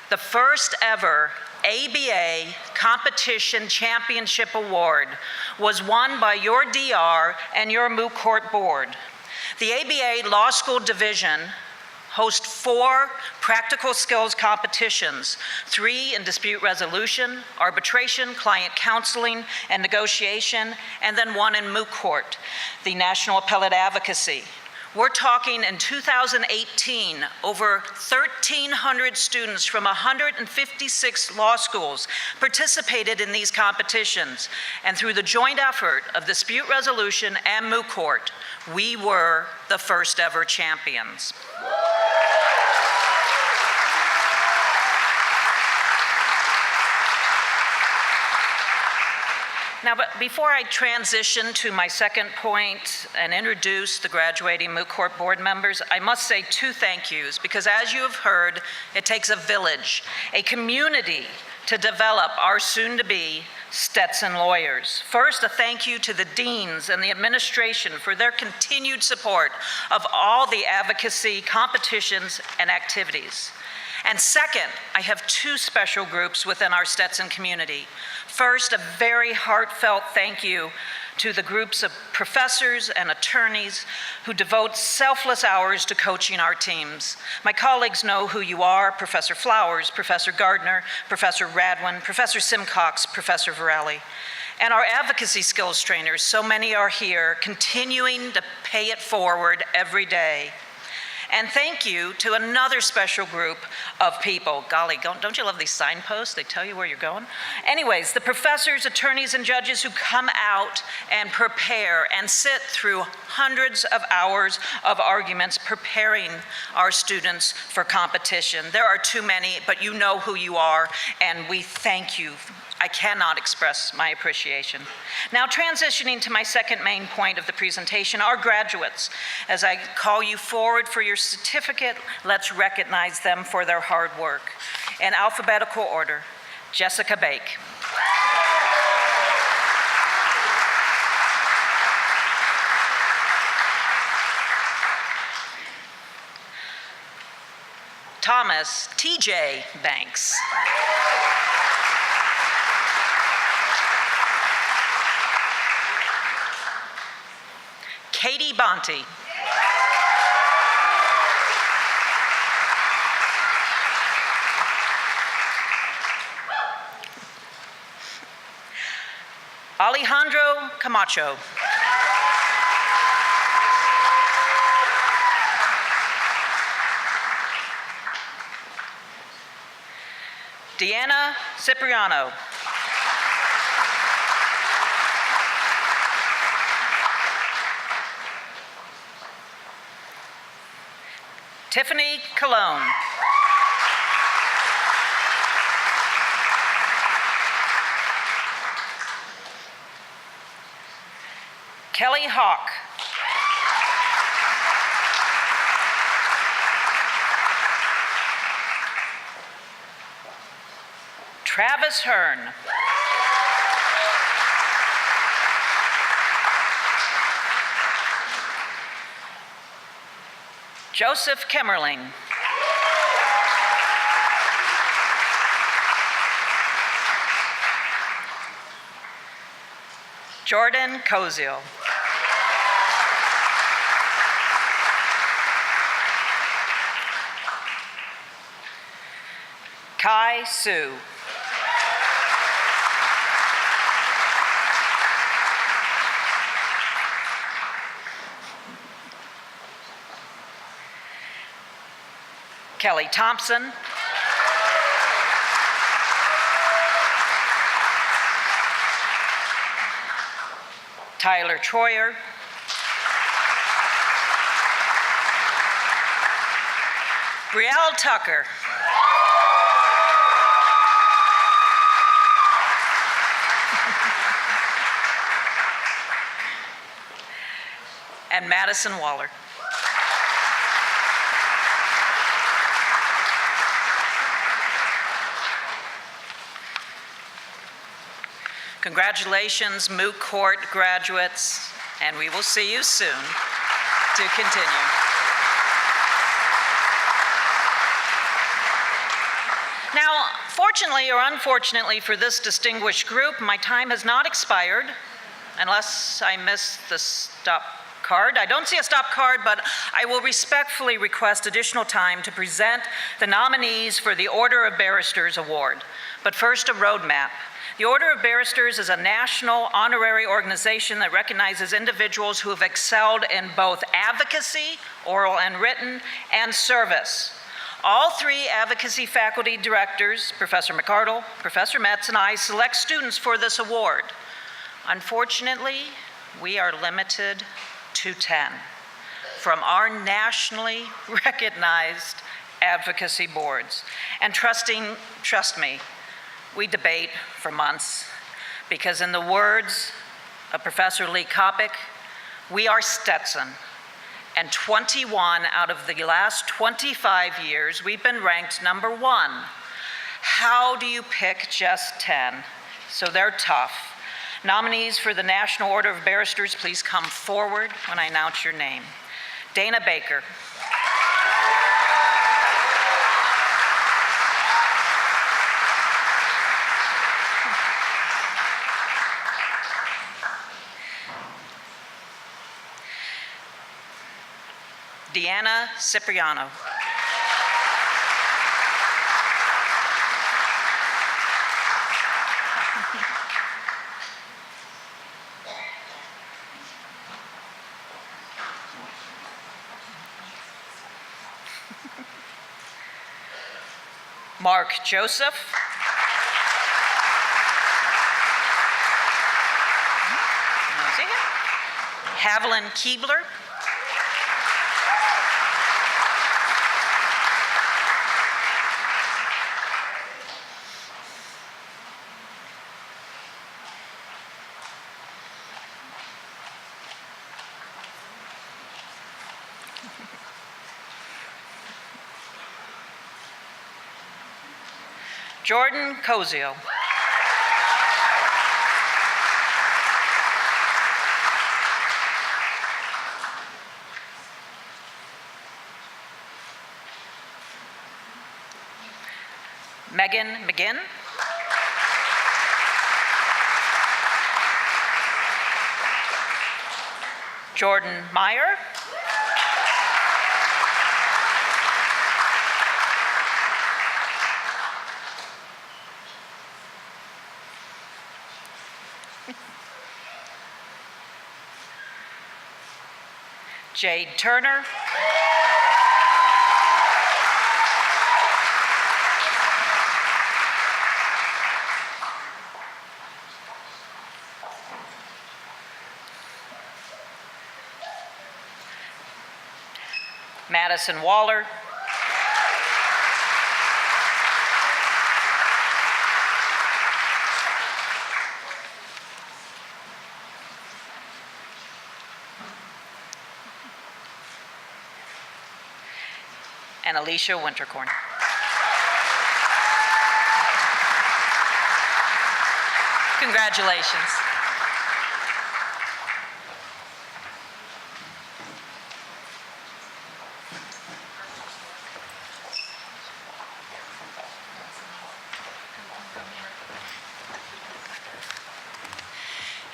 the first ever ABA Competition Championship Award was won by your DR and your Moot Court Board. The ABA Law School Division hosts 4 practical skills competitions, 3 in dispute resolution, arbitration, client counseling, and negotiation, and then 1 in Moot Court, the National Appellate Advocacy. We're talking in 2018, over 1,300 students from 156 law schools participated in these competitions. And through the joint effort of Dispute Resolution and Moot Court, we were the first ever champions. Now, but before I transition to my second point and introduce the graduating Moot Court board members, I must say two thank yous, because as you have heard, it takes a village, a community to develop our soon-to-be Stetson lawyers. First, a thank you to the deans and the administration for their continued support of all the advocacy, competitions, and activities. And second, I have two special groups within our Stetson community. First, a very heartfelt thank you to the groups of professors and attorneys who devote selfless hours to coaching our teams. My colleagues know who you are: Professor Flowers, Professor Gardner, Professor Radwin, Professor Simcox, Professor Varelli. And our advocacy skills trainers, so many are here, continuing to pay it forward every day. And thank you to another special group of people. Golly, don't you love these signposts? They tell you where you're going. Anyways, the professors, attorneys, and judges who come out and prepare and sit through hundreds of hours of arguments preparing our students for competition. There are too many, but you know who you are, and we thank you. I cannot express my appreciation. Now, transitioning to my second main point of the presentation, our graduates. As I call you forward for your certificate, let's recognize them for their hard work. In alphabetical order, Jessica Bake. Thomas T.J. Banks. Katie Bonte. Alejandro Camacho. Deanna Cipriano. Tiffany Colon. Kelly Hawk. Travis Hearn. Joseph Kimmerling. Jordan Koziel. Kai Su. Kelly Thompson. Tyler Troyer. Brielle Tucker. And Madison Waller. Congratulations, Moot Court graduates, and we will see you soon to continue. Now, fortunately or unfortunately for this distinguished group, my time has not expired, unless I missed the stop card. I don't see a stop card, but I will respectfully request additional time to present the nominees for the Order of Barristers Award. But first, a roadmap. The Order of Barristers is a national honorary organization that recognizes individuals who have excelled in both advocacy, oral and written, and service. All three advocacy faculty directors, Professor McArdle, Professor Metz, and I, select students for this award. Unfortunately, we are limited to 10 from our nationally recognized advocacy boards. And trust me, we debate for months because in the words of Professor Lee Kopic, we are Stetson. And 21 out of the last 25 years, we've been ranked number 1. How do you pick just 10? So they're tough. Nominees for the National Order of Barristers, please come forward when I announce your name. Dana Baker. Deanna Cipriano. Mark Joseph. Haviland Keebler. Jordan Cozio. Megan McGinn. Jordan Meyer. Jade Turner. Madison Waller. And Alicia Winterkorn. Congratulations.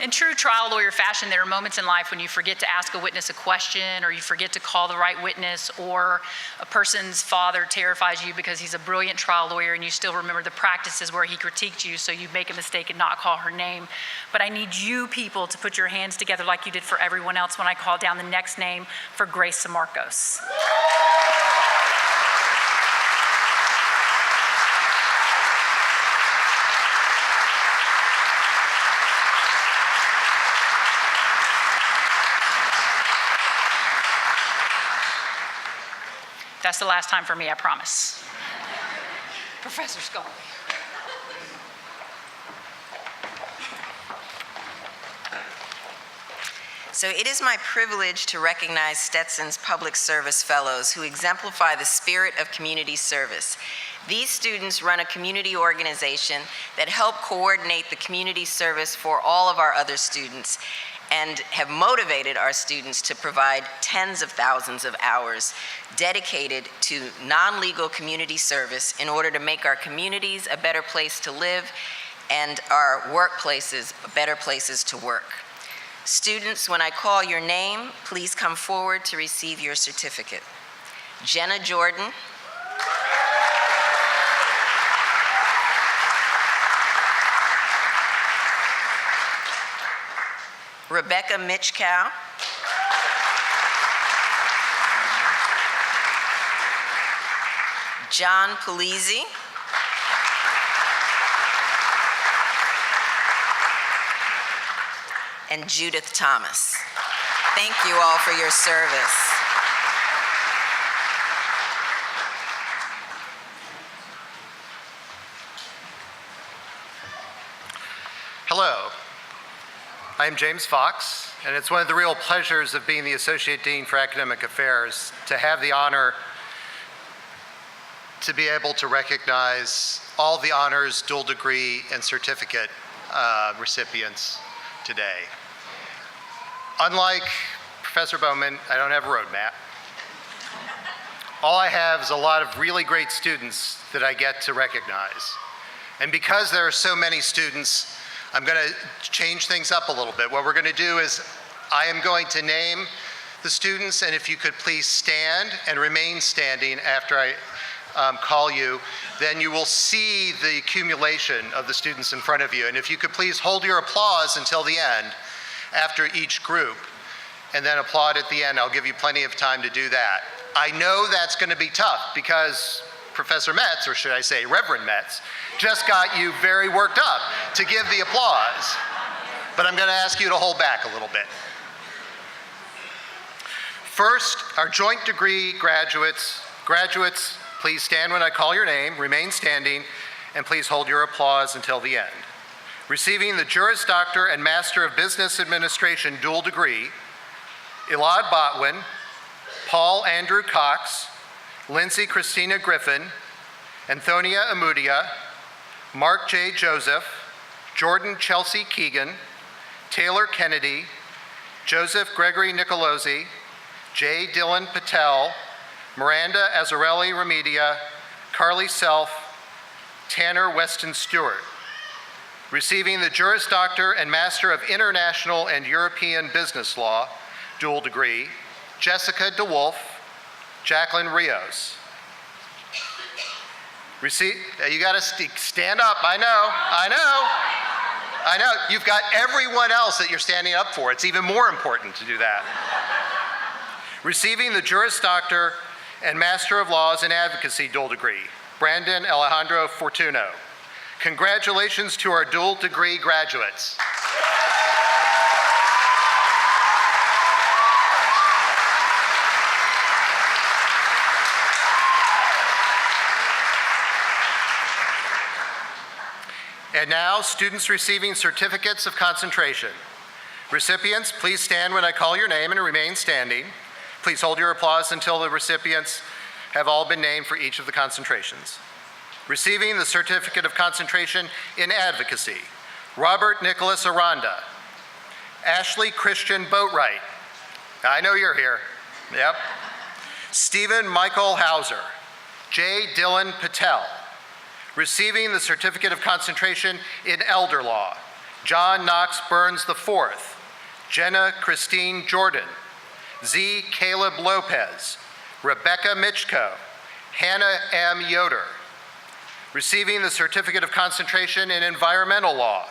In true trial lawyer fashion, there are moments in life when you forget to ask a witness a question, or you forget to call the right witness, or a person's father terrifies you because he's a brilliant trial lawyer and you still remember the practices where he critiqued you, so you make a mistake and not call her name. But I need you people to put your hands together like you did for everyone else when I call down the next name for Grace Samarcos. That's the last time for me, I promise. Professor Scully. So it is my privilege to recognize Stetson's Public Service Fellows who exemplify the spirit of community service. These students run a community organization that help coordinate the community service for all of our other students and have motivated our students to provide tens of thousands of hours dedicated to non-legal community service in order to make our communities a better place to live and our workplaces better places to work. Students, when I call your name, please come forward to receive your certificate. Jenna Jordan. Rebecca Mitchkow. John Polizzi. And Judith Thomas. Thank you all for your service. Hello, I am James Fox, and it's one of the real pleasures of being the Associate Dean for Academic Affairs to have the honor to be able to recognize all the honors, dual degree, and certificate recipients today. Unlike Professor Bowman, I don't have a roadmap. All I have is a lot of really great students that I get to recognize. And because there are so many students, I'm going to change things up a little bit. What we're going to do is I am going to name the students, and if you could please stand and remain standing after I call you, then you will see the accumulation of the students in front of you. And if you could please hold your applause until the end after each group, and then applaud at the end. I'll give you plenty of time to do that. I know that's going to be tough because Professor Metz, or should I say Reverend Metz, just got you very worked up to give the applause. But I'm going to ask you to hold back a little bit. First, our joint degree graduates. Graduates, please stand when I call your name, remain standing, and please hold your applause until the end. Receiving the Juris Doctor and Master of Business Administration dual degree, Elad Botwin, Paul Andrew Cox, Lindsay Christina Griffin, Anthonia Amudia, Mark J. Joseph, Jordan Chelsea Keegan, Taylor Kennedy, Joseph Gregory Nicolosi, J. Dylan Patel, Miranda Azarelli Remedia, Carly Self, Tanner Weston Stewart. Receiving the Juris Doctor and Master of International and European Business Law dual degree, Jessica DeWolf, Jacqueline Rios. You got to stand up. I know. You've got everyone else that you're standing up for. It's even more important to do that. Receiving the Juris Doctor and Master of Laws in Advocacy dual degree, Brandon Alejandro Fortuno. Congratulations to our dual degree graduates. And now, students receiving certificates of concentration. Recipients, please stand when I call your name and remain standing. Please hold your applause until the recipients have all been named for each of the concentrations. Receiving the Certificate of Concentration in Advocacy, Robert Nicholas Aranda, Ashley Christian Boatwright. I know you're here. Yep. Stephen Michael Hauser, J. Dylan Patel. Receiving the Certificate of Concentration in Elder Law, John Knox Burns IV, Jenna Christine Jordan, Z. Caleb Lopez, Rebecca Mitchko, Hannah M. Yoder. Receiving the Certificate of Concentration in Environmental Law,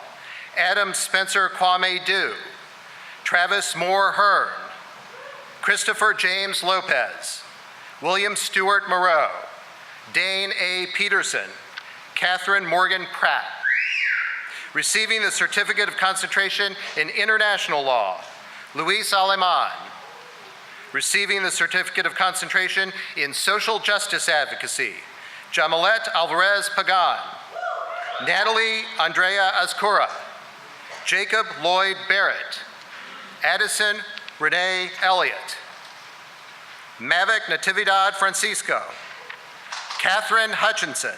Adam Spencer Kwame Dew, Travis Moore Hearn, Christopher James Lopez, William Stewart Moreau, Dane A. Peterson, Catherine Morgan Pratt. Receiving the Certificate of Concentration in International Law, Luis Aleman. Receiving the Certificate of Concentration in Social Justice Advocacy, Jamalet Alvarez Pagan, Natalie Andrea Azcura, Jacob Lloyd Barrett, Addison Renee Elliott, Mavic Natividad Francisco, Catherine Hutchinson,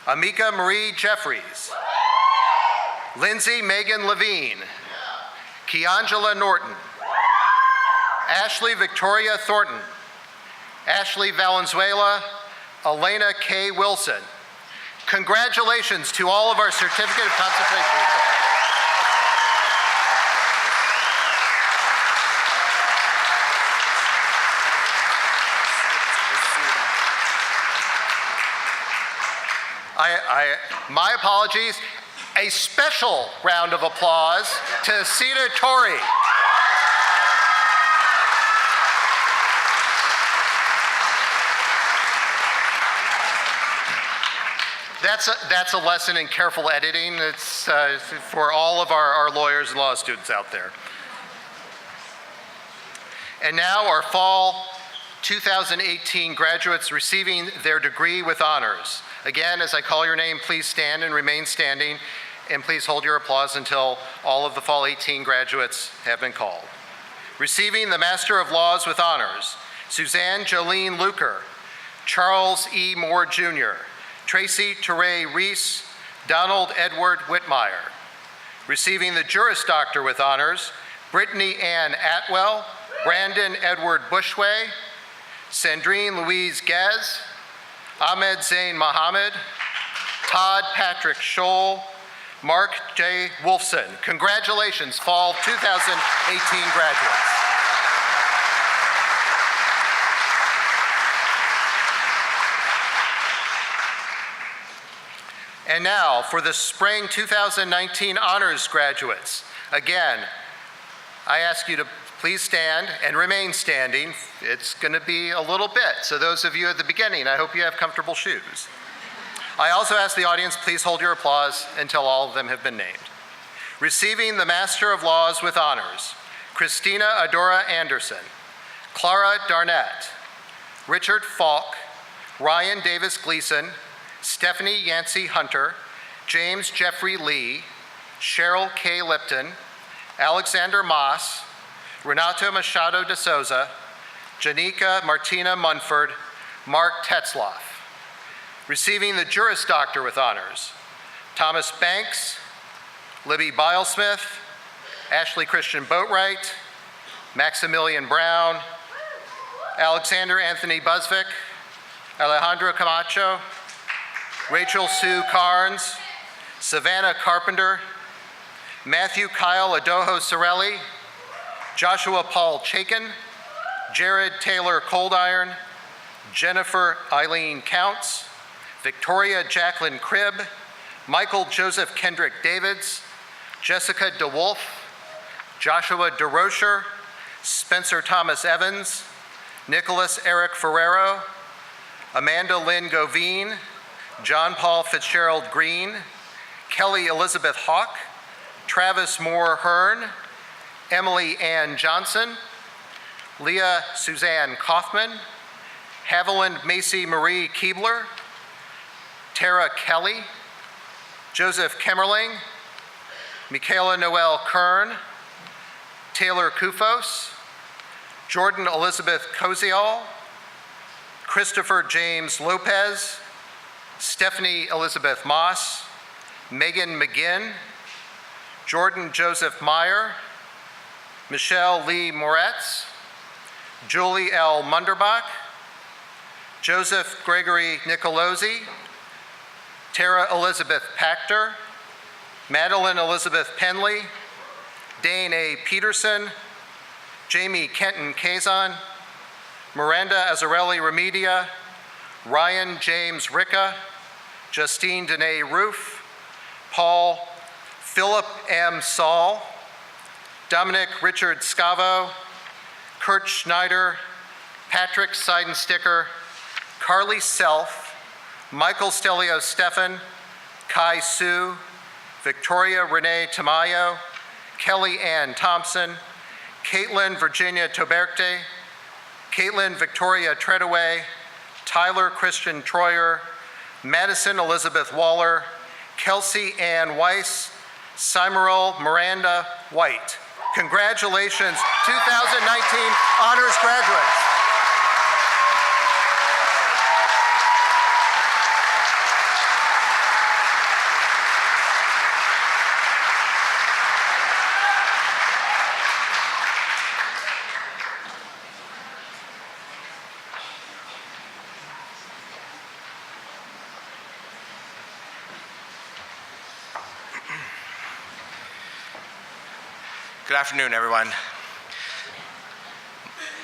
Amika Marie Jeffries, Lindsay Megan Levine, Keangela Norton, Ashley Victoria Thornton, Ashley Valenzuela, Elena K. Wilson. Congratulations to all of our Certificate of Concentration recipients. My apologies. A special round of applause to Sita Torrey. That's a lesson in careful editing. It's for all of our lawyers and law students out there. And now our fall 2018 graduates receiving their degree with honors. Again, as I call your name, please stand and remain standing, and please hold your applause until all of the fall 18 graduates have been called. Receiving the Master of Laws with honors, Suzanne Jolene Luker, Charles E. Moore Jr., Tracy Teray Reese, Donald Edward Whitmire. Receiving the Juris Doctor with honors, Brittany Ann Atwell, Brandon Edward Bushway, Sandrine Louise Gez, Ahmed Zain Mohammed, Todd Patrick Scholl, Mark J. Wolfson. Congratulations, fall 2018 graduates. And now for the spring 2019 honors graduates. Again, I ask you to please stand and remain standing. It's going to be a little bit, so those of you at the beginning, I hope you have comfortable shoes. I also ask the audience, please hold your applause until all of them have been named. Receiving the Master of Laws with honors, Christina Adora Anderson, Clara Darnett, Richard Falk, Ryan Davis Gleason, Stephanie Yancey Hunter, James Jeffrey Lee, Cheryl K. Lipton, Alexander Moss, Renato Machado de Souza, Janika Martina Munford, Mark Tetzloff. Receiving the Juris Doctor with honors, Thomas Banks, Libby Bilesmith, Ashley Christian Boatwright, Maximilian Brown, Alexander Anthony Busvik, Alejandro Camacho, Rachel Sue Carnes, Savannah Carpenter, Matthew Kyle Adojo Sorelli, Joshua Paul Chaikin, Jared Taylor Coldiron, Jennifer Eileen Counts, Victoria Jacqueline Cribb, Michael Joseph Kendrick Davids, Jessica DeWolf, Joshua DeRocher, Spencer Thomas Evans, Nicholas Eric Ferrero, Amanda Lynn Govine, John Paul Fitzgerald Green, Kelly Elizabeth Hawk, Travis Moore Hearn, Emily Ann Johnson, Leah Suzanne Kaufman, Haviland Macy Marie Keebler, Tara Kelly, Joseph Kemmerling, Michaela Noel Kern, Taylor Kufos, Jordan Elizabeth Koziol, Christopher James Lopez, Stephanie Elizabeth Moss, Megan McGinn, Jordan Joseph Meyer, Michelle Lee Moretz, Julie L. Munderbach, Joseph Gregory Nicolosi, Tara Elizabeth Pachter, Madeline Elizabeth Penley, Dane A. Peterson, Jamie Kenton Kazan, Miranda Azarelli Remedia, Ryan James Ricca, Justine Danae Roof, Paul Philip M. Saul, Dominic Richard Scavo, Kurt Schneider, Patrick Seidensticker, Carly Self, Michael Stelio Steffen, Kai Su, Victoria Renee Tamayo, Kelly Ann Thompson, Caitlin Virginia Toberte, Caitlin Victoria Treadaway, Tyler Christian Troyer, Madison Elizabeth Waller, Kelsey Ann Weiss, Simeril Miranda White. Congratulations, 2019 honors graduates. Good afternoon, everyone.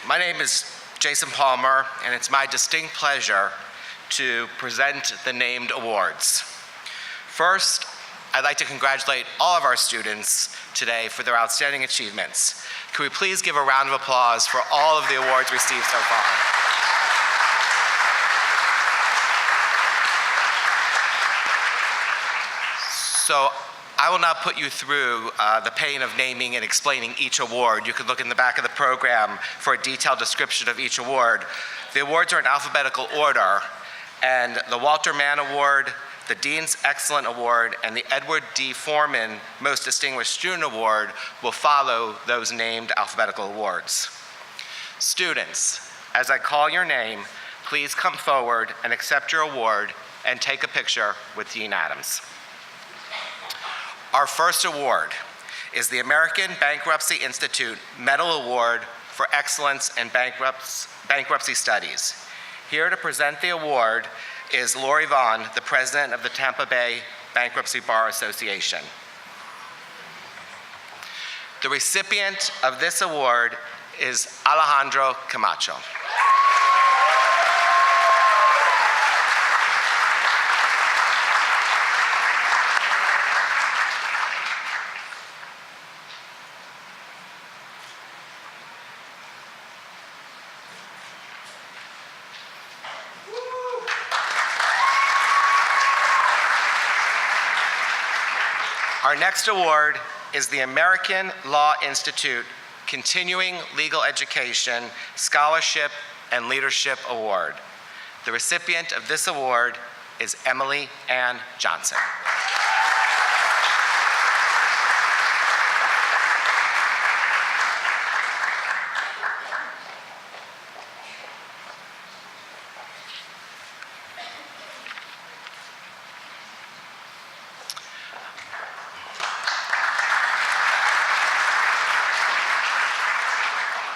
My name is Jason Palmer, and it's my distinct pleasure to present the named awards. First, I'd like to congratulate all of our students today for their outstanding achievements. Can we please give a round of applause for all of the awards received so far? So I will not put you through the pain of naming and explaining each award. You can look in the back of the program for a detailed description of each award. The awards are in alphabetical order, and the Walter Mann Award, the Dean's Excellent Award, and the Edward D. Foreman Most Distinguished Student Award will follow those named alphabetical awards. Students, as I call your name, please come forward and accept your award and take a picture with Dean Adams. Our first award is the American Bankruptcy Institute Medal Award for Excellence in Bankruptcy Studies. Here to present the award is Lori Vaughn, the president of the Tampa Bay Bankruptcy Bar Association. The recipient of this award is Alejandro Camacho. Our next award is the American Law Institute Continuing Legal Education Scholarship and Leadership Award. The recipient of this award is Emily Ann Johnson.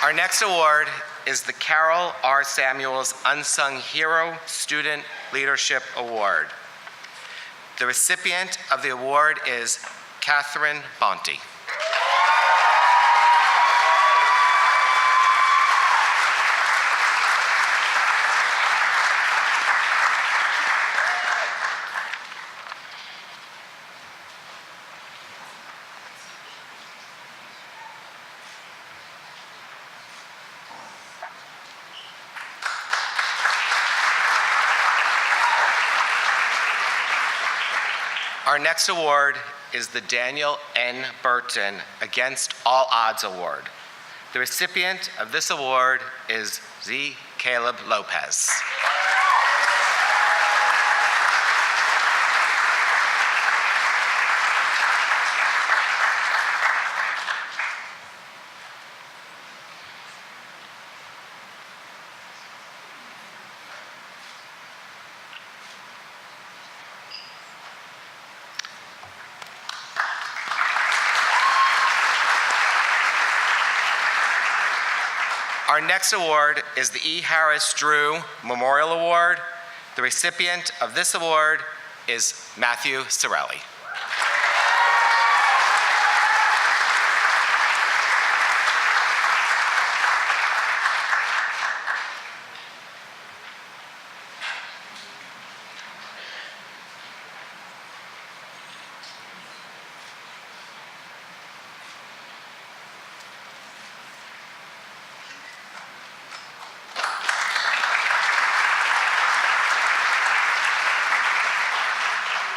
Our next award is the Carol R. Samuels Unsung Hero Student Leadership Award. The recipient of the award is Catherine Bonte. Our next award is the Daniel N. Burton Against All Odds Award. The recipient of this award is Z. Caleb Lopez. Our next award is the E. Harris Drew Memorial Award. The recipient of this award is Matthew Sorelli.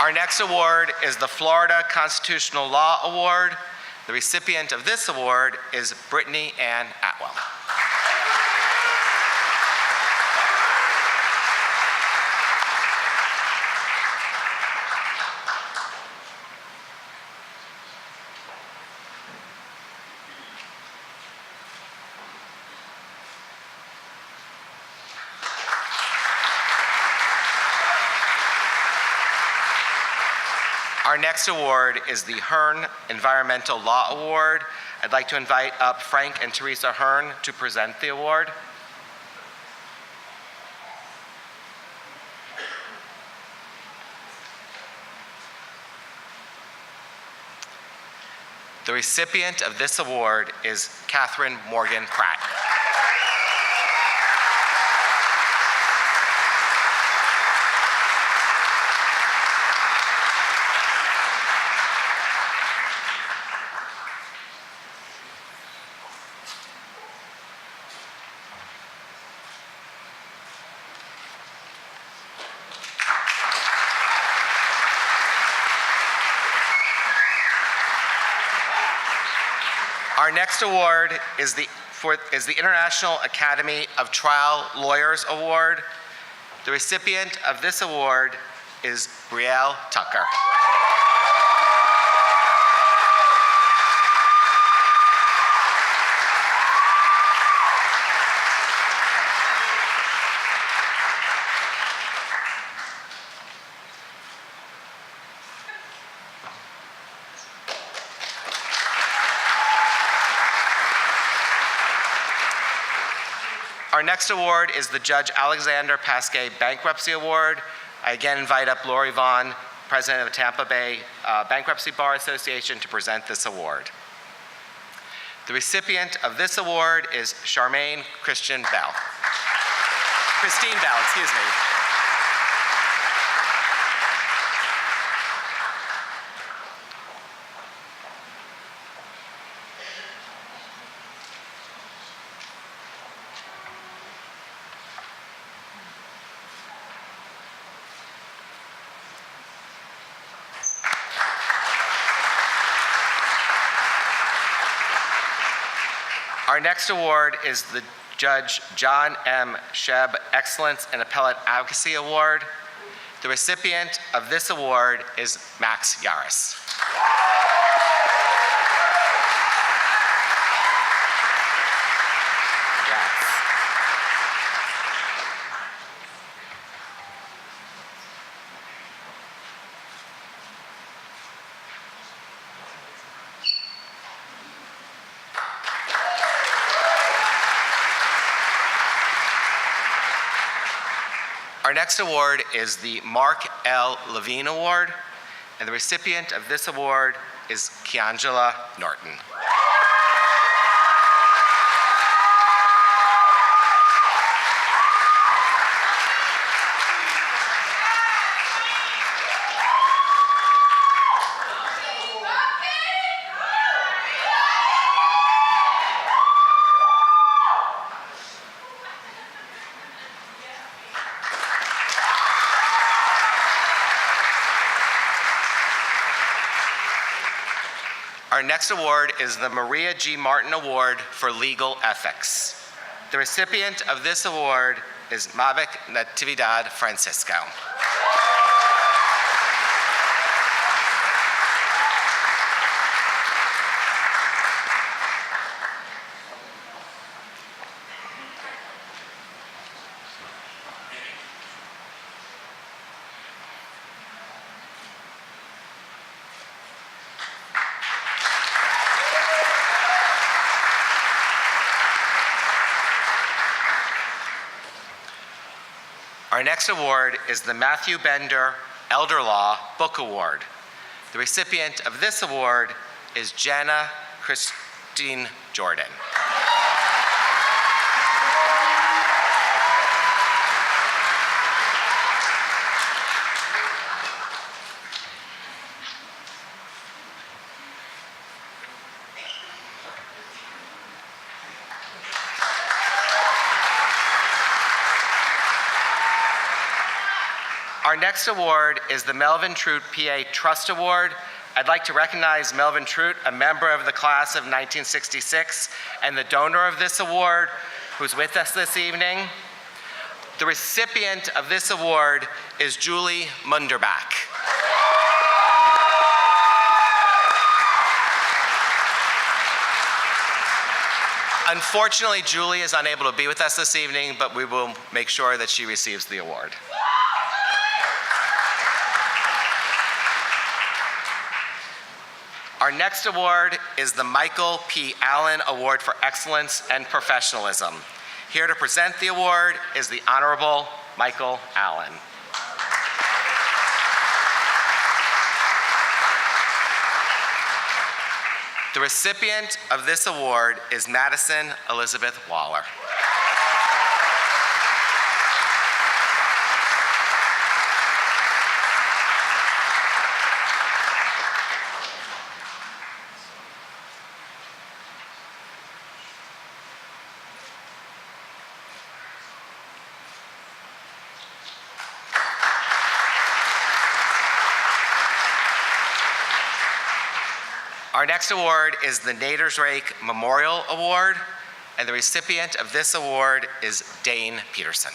Our next award is the Florida Constitutional Law Award. The recipient of this award is Brittany Ann Atwell. Our next award is the Hearn Environmental Law Award. I'd like to invite up Frank and Teresa Hearn to present the award. The recipient of this award is Catherine Morgan Pratt. Our next award is the International Academy of Trial Lawyers Award. The recipient of this award is Brielle Tucker. Our next award is the Judge Alexander Pasquet Bankruptcy Award. I again invite up Lori Vaughn, President of the Tampa Bay Bankruptcy Bar Association, to present this award. The recipient of this award is Charmaine Christine Bell, excuse me. Our next award is the Judge John M. Shebb Excellence in Appellate Advocacy Award. The recipient of this award is Max Yaris. Congrats. Our next award is the Mark L. Levine Award, and the recipient of this award is Keangela Norton. Our next award is the Maria G. Martin Award for Legal Ethics. The recipient of this award is Mavic Natividad Francisco. Our next award is the Matthew Bender Elder Law Book Award. The recipient of this award is Jana Christine Jordan. Our next award is the Melvin Trout PA Trust Award. I'd like to recognize Melvin Trout, a member of the class of 1966 and the donor of this award, who's with us this evening. The recipient of this award is Julie Munderbach. Unfortunately, Julie is unable to be with us this evening, but we will make sure that she receives the award. Our next award is the Michael P. Allen Award for Excellence and Professionalism. Here to present the award is the Honorable Michael Allen. The recipient of this award is Madison Elizabeth Waller. Our next award is the Nader's Rake Memorial Award, and the recipient of this award is Dane Peterson.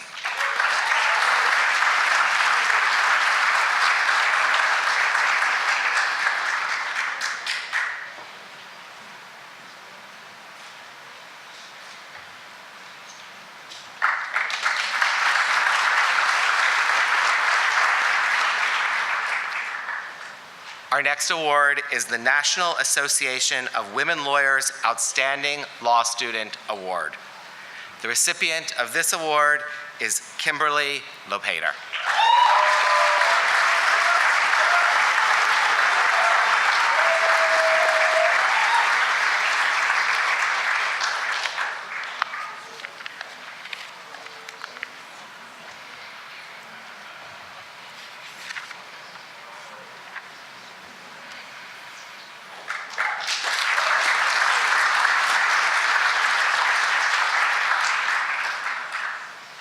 Our next award is the National Association of Women Lawyers Outstanding Law Student Award. The recipient of this award is Kimberly Lopater.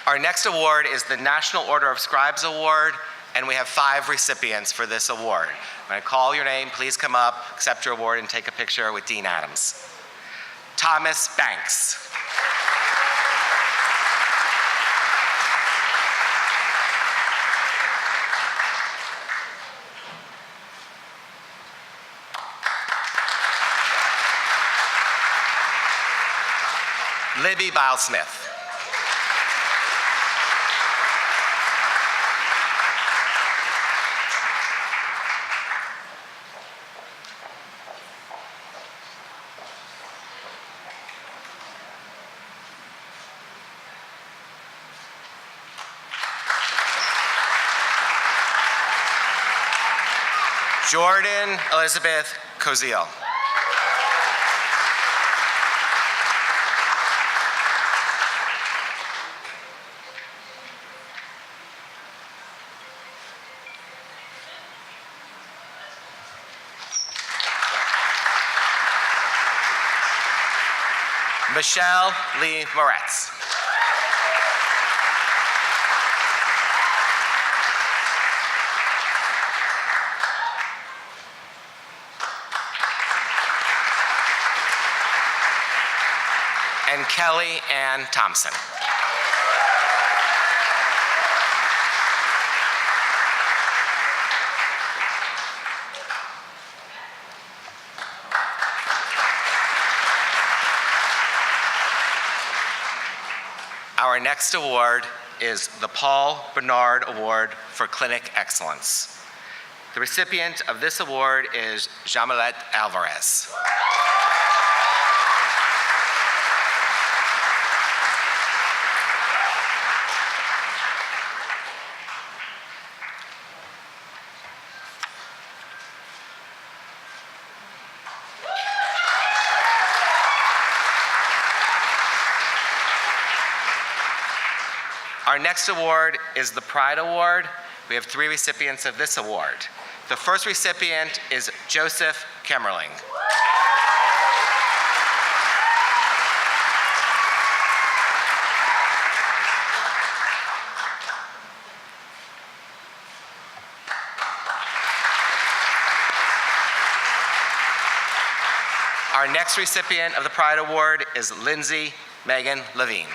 Our next award is the National Order of Scribes Award, and we have 5 recipients for this award. When I call your name, please come up, accept your award, and take a picture with Dean Adams. Thomas Banks. Libby Bilesmith. Jordan Elizabeth Koziel. Michelle Lee Moretz. And Kelly Ann Thompson. Our next award is the Paul Bernard Award for Clinic Excellence. The recipient of this award is Jamilet Alvarez. Our next award is the Pride Award. We have 3 recipients of this award. The first recipient is Joseph Kemmerling. Our next recipient of the Pride Award is Lindsay Megan Levine.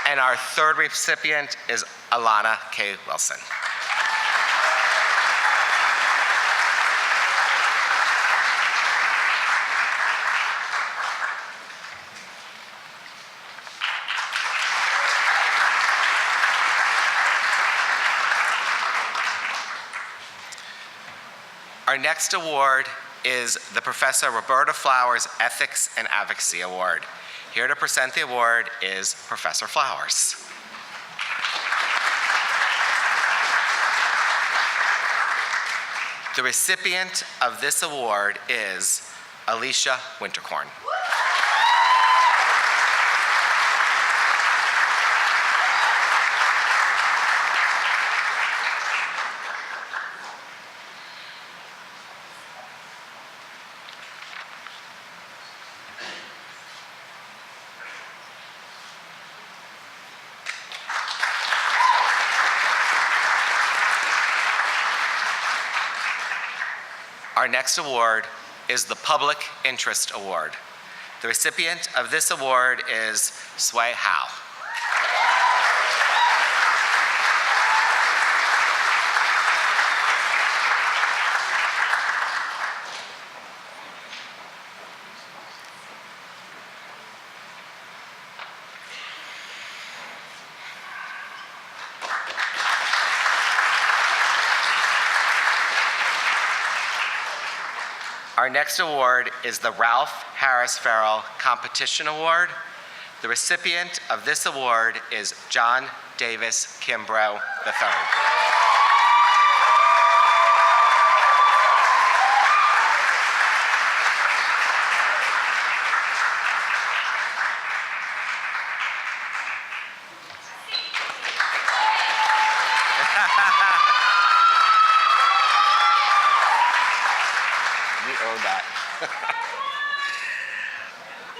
And our third recipient is Alana K. Wilson. Our next award is the Professor Roberta Flowers Ethics and Advocacy Award. Here to present the award is Professor Flowers. The recipient of this award is Alicia Winterkorn. Our next award is the Public Interest Award. The recipient of this award is Sway Howe. Our next award is the Ralph Harris Farrell Competition Award. The recipient of this award is John Davis Kimbrough III. You own that.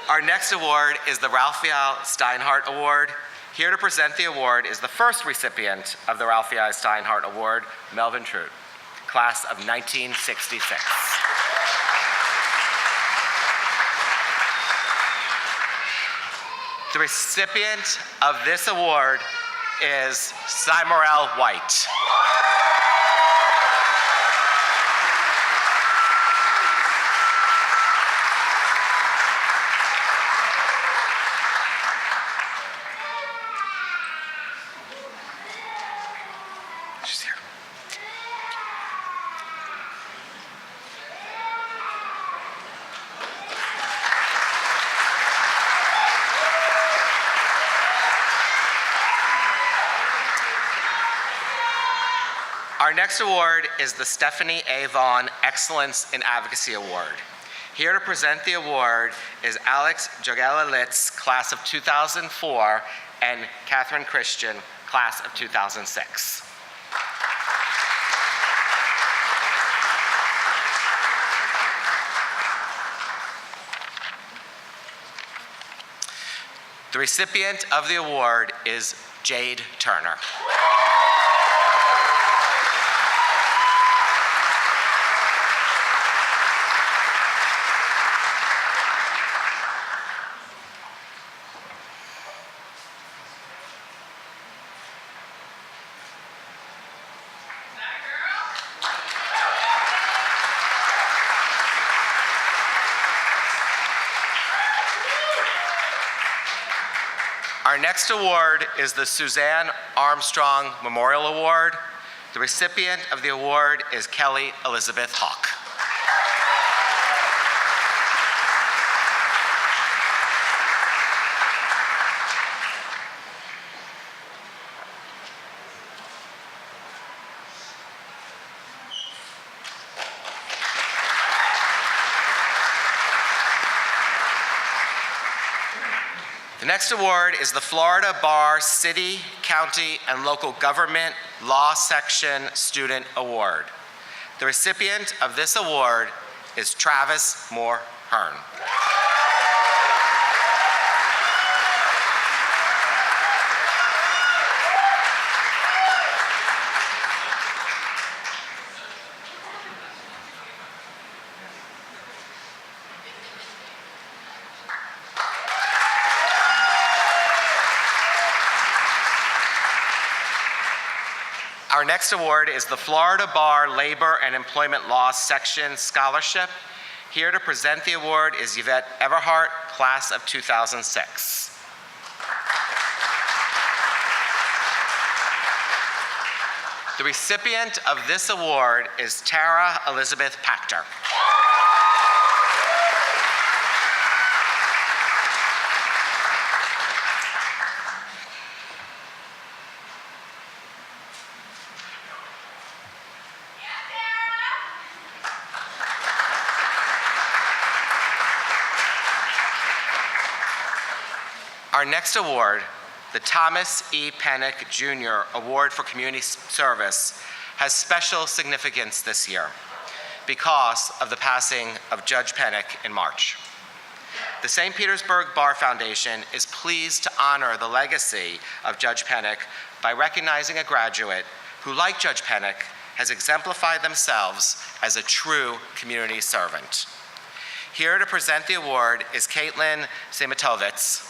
Our next award is the Raphael Steinhardt Award. Here to present the award is the first recipient of the Raphael Steinhardt Award, Melvin Trout, class of 1966. The recipient of this award is Cymorel White. She's here. Our next award is the Stephanie A. Vaughn Excellence in Advocacy Award. Here to present the award is Alex Jogela-Litz, class of 2004, and Catherine Christian, class of 2006. The recipient of the award is Jade Turner. Our next award is the Suzanne Armstrong Memorial Award. The recipient of the award is Kelly Elizabeth Hawk. The next award is the Florida Bar City, County, and Local Government Law Section Student Award. The recipient of this award is Travis Moore Hearn. Our next award is the Florida Bar Labor and Employment Law Section Scholarship. Here to present the award is Yvette Everhart, class of 2006. The recipient of this award is Tara Elizabeth Pachter. Our next award, the Thomas E. Pennick Jr. Award for Community Service, has special significance this year because of the passing of Judge Pennick in March. The St. Petersburg Bar Foundation is pleased to honor the legacy of Judge Pennick by recognizing a graduate who, like Judge Pennick, has exemplified themselves as a true community servant. Here to present the award is Caitlin Simitovitz,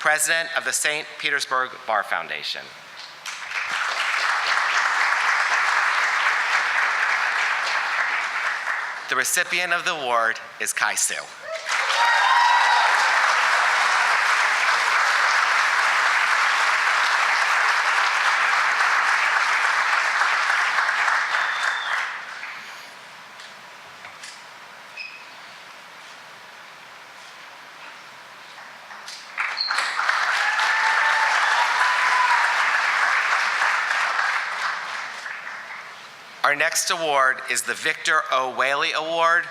President of the St. Petersburg Bar Foundation. The recipient of the award is Kai Su. Our next award is the Victor O. Whaley Award.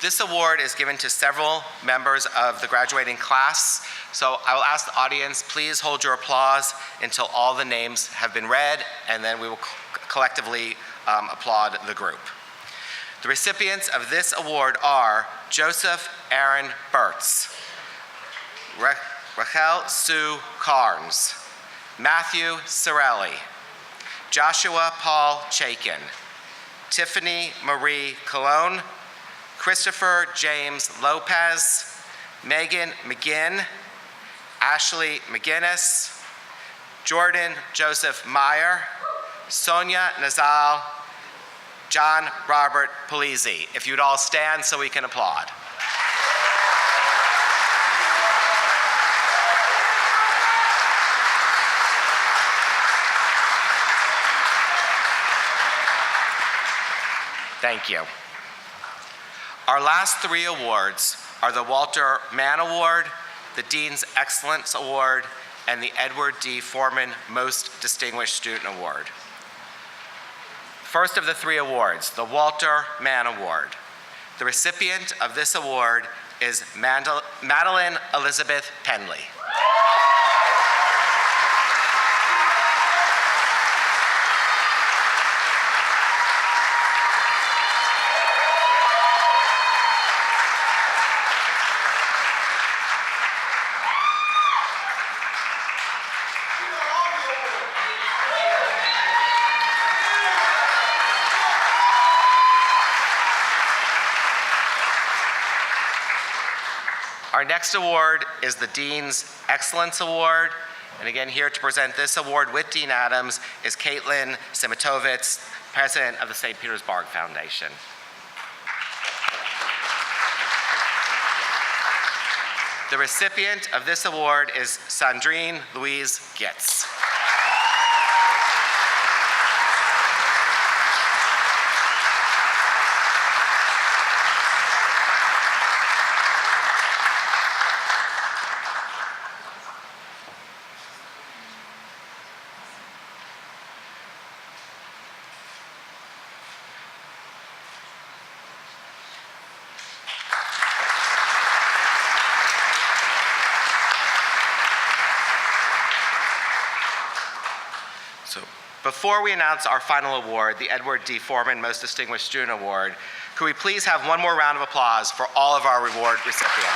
This award is given to several members of the graduating class. So I will ask the audience, please hold your applause until all the names have been read, and then we will collectively applaud the group. The recipients of this award are Joseph Aaron Burtz, Rachel Sue Carnes, Matthew Sorelli, Joshua Paul Chaikin, Tiffany Marie Colon, Christopher James Lopez, Megan McGinn, Ashley McGinnis, Jordan Joseph Meyer, Sonia Nazal, John Robert Polizzi. If you'd all stand so we can applaud. Thank you. Our last three awards are the Walter Mann Award, the Dean's Excellence Award, and the Edward D. Foreman Most Distinguished Student Award. First of the three awards, the Walter Mann Award. The recipient of this award is Madeline Elizabeth Penley. Our next award is the Dean's Excellence Award. And again, here to present this award with Dean Adams is Caitlin Simitovitz, President of the St. Petersburg Foundation. The recipient of this award is Sandrine Louise Gitz. Before we announce our final award, the Edward D. Foreman Most Distinguished Student Award, could we please have one more round of applause for all of our award recipients?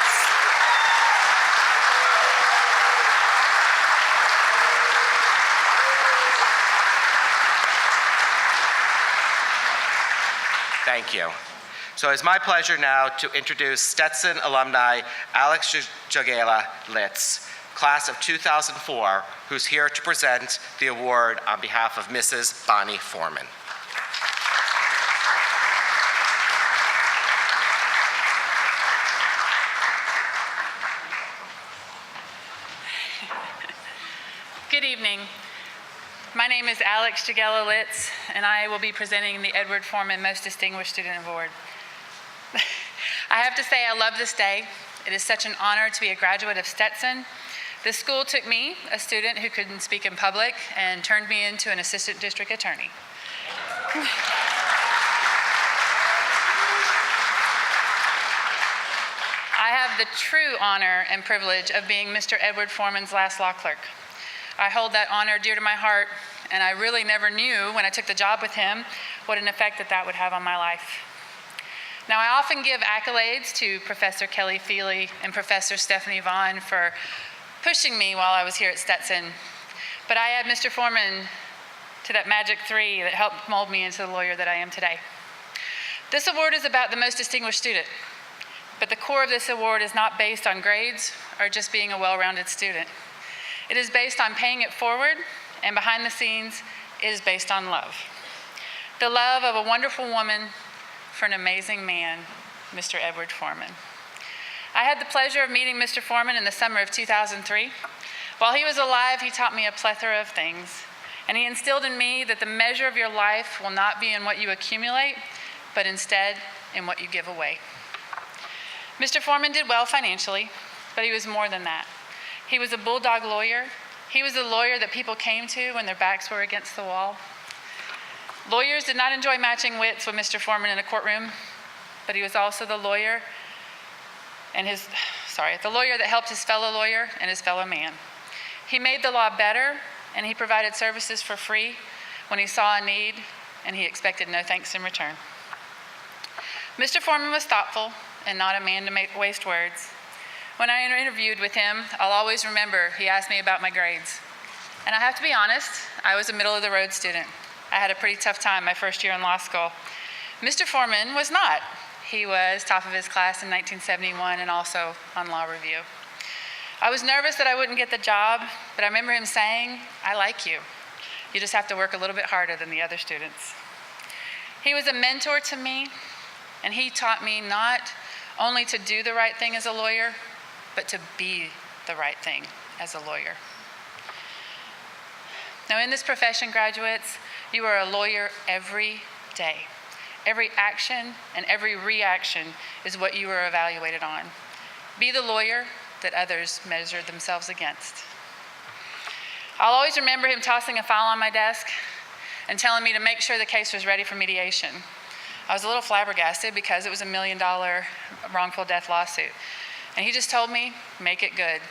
Thank you. So it's my pleasure now to introduce Stetson alumni Alex Jagela Litz, class of 2004, who's here to present the award on behalf of Mrs. Bonnie Foreman. Good evening. My name is Alex Jagela Litz, and I will be presenting the Edward Foreman Most Distinguished Student Award. I have to say I love this day. It is such an honor to be a graduate of Stetson. The school took me, a student who couldn't speak in public, and turned me into an assistant district attorney. I have the true honor and privilege of being Mr. Edward Foreman's last law clerk. I hold that honor dear to my heart, and I really never knew when I took the job with him what an effect that would have on my life. Now, I often give accolades to Professor Kelly Feely and Professor Stephanie Vaughn for pushing me while I was here at Stetson. But I had Mr. Foreman to that magic 3 that helped mold me into the lawyer that I am today. This award is about the most distinguished student, but the core of this award is not based on grades or just being a well-rounded student. It is based on paying it forward, and behind the scenes, it is based on love. The love of a wonderful woman for an amazing man, Mr. Edward Foreman. I had the pleasure of meeting Mr. Foreman in the summer of 2003. While he was alive, he taught me a plethora of things, and he instilled in me that the measure of your life will not be in what you accumulate, but instead in what you give away. Mr. Foreman did well financially, but he was more than that. He was a bulldog lawyer. He was the lawyer that people came to when their backs were against the wall. Lawyers did not enjoy matching wits with Mr. Foreman in a courtroom, but he was also the lawyer that helped his fellow lawyer and his fellow man. He made the law better, and he provided services for free when he saw a need, and he expected no thanks in return. Mr. Foreman was thoughtful and not a man to waste words. When I interviewed with him, I'll always remember he asked me about my grades. And I have to be honest, I was a middle-of-the-road student. I had a pretty tough time my first year in law school. Mr. Foreman was not. He was top of his class in 1971 and also on law review. I was nervous that I wouldn't get the job, but I remember him saying, "I like you. You just have to work a little bit harder than the other students." He was a mentor to me, and he taught me not only to do the right thing as a lawyer, but to be the right thing as a lawyer. Now, in this profession, graduates, you are a lawyer every day. Every action and every reaction is what you are evaluated on. Be the lawyer that others measure themselves against. I'll always remember him tossing a file on my desk and telling me to make sure the case was ready for mediation. I was a little flabbergasted because it was a $1 million wrongful death lawsuit. And he just told me, make it good.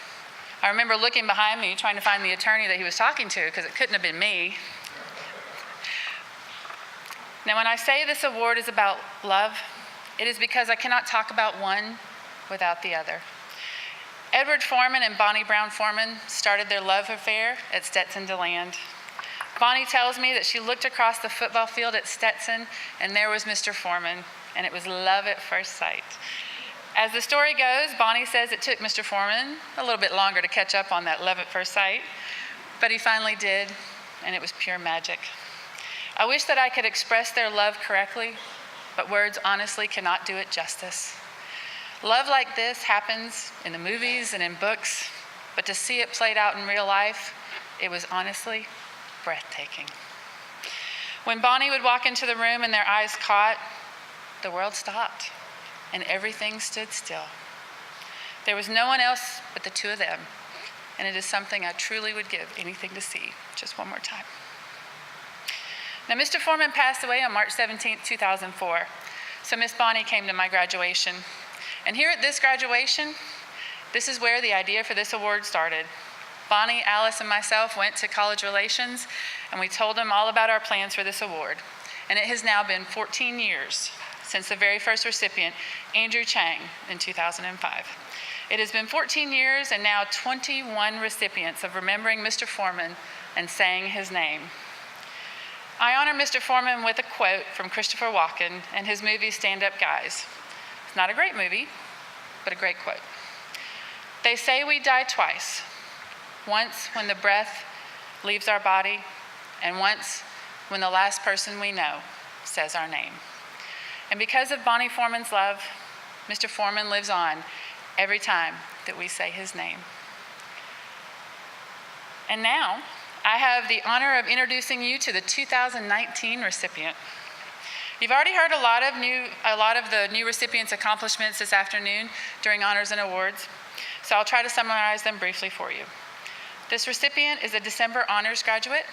I remember looking behind me, trying to find the attorney that he was talking to, because it couldn't have been me. Now, when I say this award is about love, it is because I cannot talk about one without the other. Edward Foreman and Bonnie Brown Foreman started their love affair at Stetson DeLand. Bonnie tells me that she looked across the football field at Stetson, and there was Mr. Foreman, and it was love at first sight. As the story goes, Bonnie says it took Mr. Foreman a little bit longer to catch up on that love at first sight, but he finally did, and it was pure magic. I wish that I could express their love correctly, but words honestly cannot do it justice. Love like this happens in the movies and in books, but to see it played out in real life, it was honestly breathtaking. When Bonnie would walk into the room and their eyes caught, the world stopped and everything stood still. There was no one else but the two of them, and it is something I truly would give anything to see just one more time. Now, Mr. Foreman passed away on March 17, 2004, so Miss Bonnie came to my graduation. And here at this graduation, this is where the idea for this award started. Bonnie, Alice, and myself went to College Relations, and we told them all about our plans for this award. And it has now been 14 years since the very first recipient, Andrew Chang, in 2005. It has been 14 years and now 21 recipients of remembering Mr. Foreman and saying his name. I honor Mr. Foreman with a quote from Christopher Walken and his movie Stand Up Guys. It's not a great movie, but a great quote. They say we die twice. Once when the breath leaves our body, and once when the last person we know says our name. And because of Bonnie Foreman's love, Mr. Foreman lives on every time that we say his name. And now, I have the honor of introducing you to the 2019 recipient. You've already heard a lot of the new recipients' accomplishments this afternoon during honors and awards, so I'll try to summarize them briefly for you. This recipient is a December honors graduate,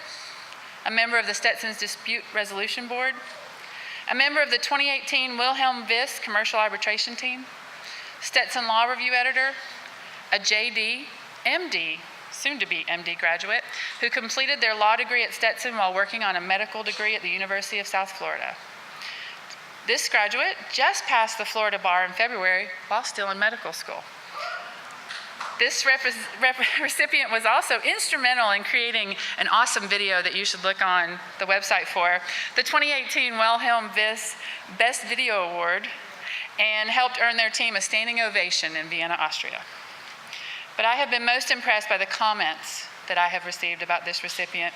a member of the Stetson's Dispute Resolution Board, a member of the 2018 Wilhelm Viss Commercial Arbitration Team, Stetson Law Review Editor, a JD, MD, soon-to-be MD graduate, who completed their law degree at Stetson while working on a medical degree at the University of South Florida. This graduate just passed the Florida bar in February while still in medical school. This recipient was also instrumental in creating an awesome video that you should look on the website for, the 2018 Wilhelm Wiss Best Video Award, and helped earn their team a standing ovation in Vienna, Austria. But I have been most impressed by the comments that I have received about this recipient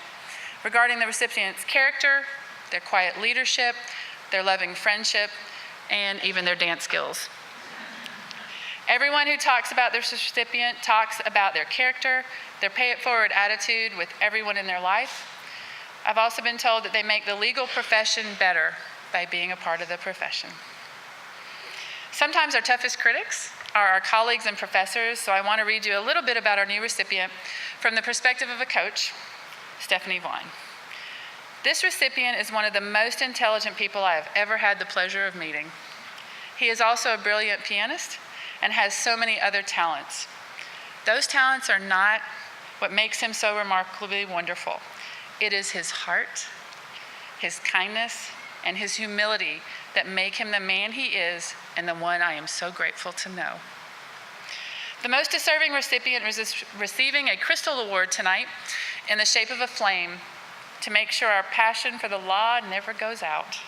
regarding the recipient's character, their quiet leadership, their loving friendship, and even their dance skills. Everyone who talks about this recipient talks about their character, their pay-it-forward attitude with everyone in their life. I've also been told that they make the legal profession better by being a part of the profession. Sometimes our toughest critics are our colleagues and professors, so I want to read you a little bit about our new recipient from the perspective of a coach, Stephanie Vaughn. This recipient is one of the most intelligent people I have ever had the pleasure of meeting. He is also a brilliant pianist and has so many other talents. Those talents are not what makes him so remarkably wonderful. It is his heart, his kindness, and his humility that make him the man he is and the one I am so grateful to know. The most deserving recipient is receiving a Crystal Award tonight in the shape of a flame to make sure our passion for the law never goes out.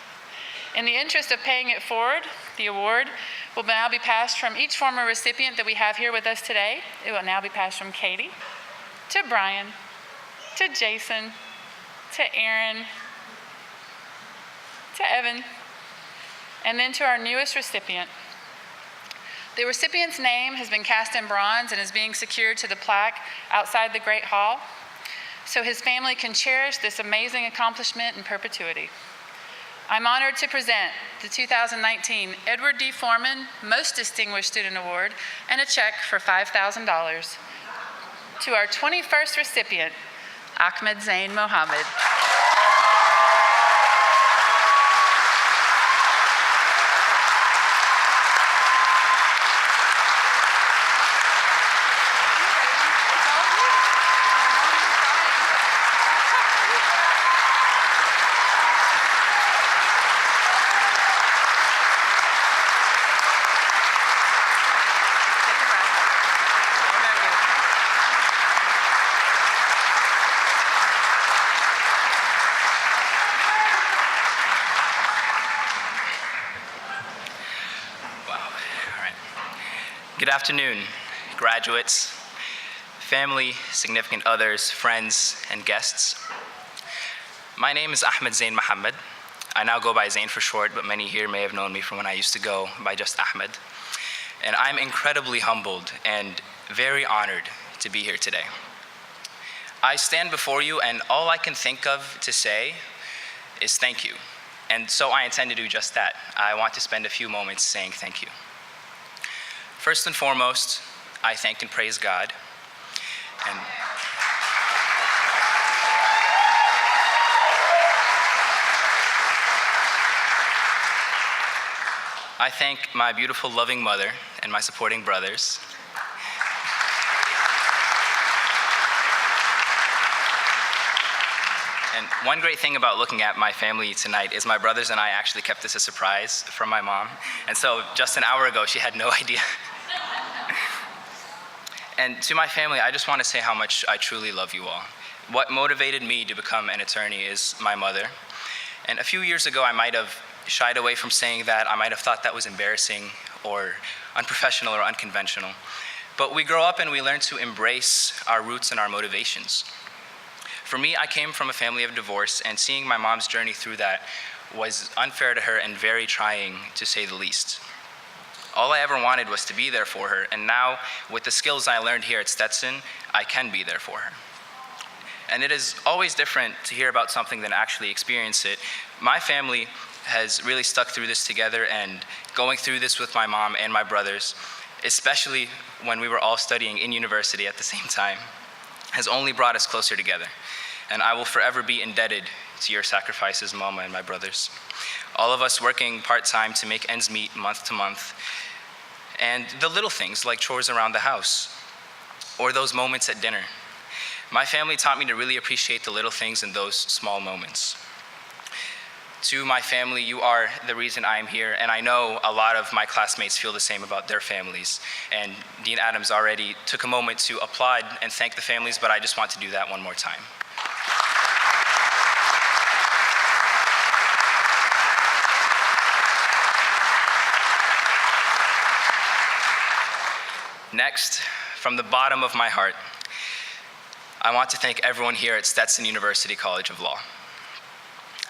In the interest of paying it forward, the award will now be passed from each former recipient that we have here with us today. It will now be passed from Katie to Brian to Jason to Aaron to Evan, and then to our newest recipient. The recipient's name has been cast in bronze and is being secured to the plaque outside the Great Hall, so his family can cherish this amazing accomplishment in perpetuity. I'm honored to present the 2019 Edward D. Foreman Most Distinguished Student Award and a check for $5,000 to our 21st recipient, Ahmed Zain Mohammed. Good afternoon, graduates, family, significant others, friends, and guests. My name is Ahmed Zain Mohammed. I now go by Zain for short, but many here may have known me from when I used to go by just Ahmed. And I'm incredibly humbled and very honored to be here today. I stand before you, and all I can think of to say is thank you. And so I intend to do just that. I want to spend a few moments saying thank you. First and foremost, I thank and praise God. And I thank my beautiful, loving mother and my supporting brothers. And one great thing about looking at my family tonight is my brothers and I actually kept this a surprise from my mom. And so just an hour ago, she had no idea. And to my family, I just want to say how much I truly love you all. What motivated me to become an attorney is my mother. And a few years ago, I might have shied away from saying that. I might have thought that was embarrassing or unprofessional or unconventional. But we grow up and we learn to embrace our roots and our motivations. For me, I came from a family of divorce, and seeing my mom's journey through that was unfair to her and very trying, to say the least. All I ever wanted was to be there for her, and now, with the skills I learned here at Stetson, I can be there for her. And it is always different to hear about something than actually experience it. My family has really stuck through this together, and going through this with my mom and my brothers, especially when we were all studying in university at the same time, has only brought us closer together. And I will forever be indebted to your sacrifices, Mama and my brothers. All of us working part-time to make ends meet month to month, and the little things like chores around the house, or those moments at dinner. My family taught me to really appreciate the little things in those small moments. To my family, you are the reason I am here, and I know a lot of my classmates feel the same about their families. And Dean Adams already took a moment to applaud and thank the families, but I just want to do that one more time. Next, from the bottom of my heart, I want to thank everyone here at Stetson University College of Law.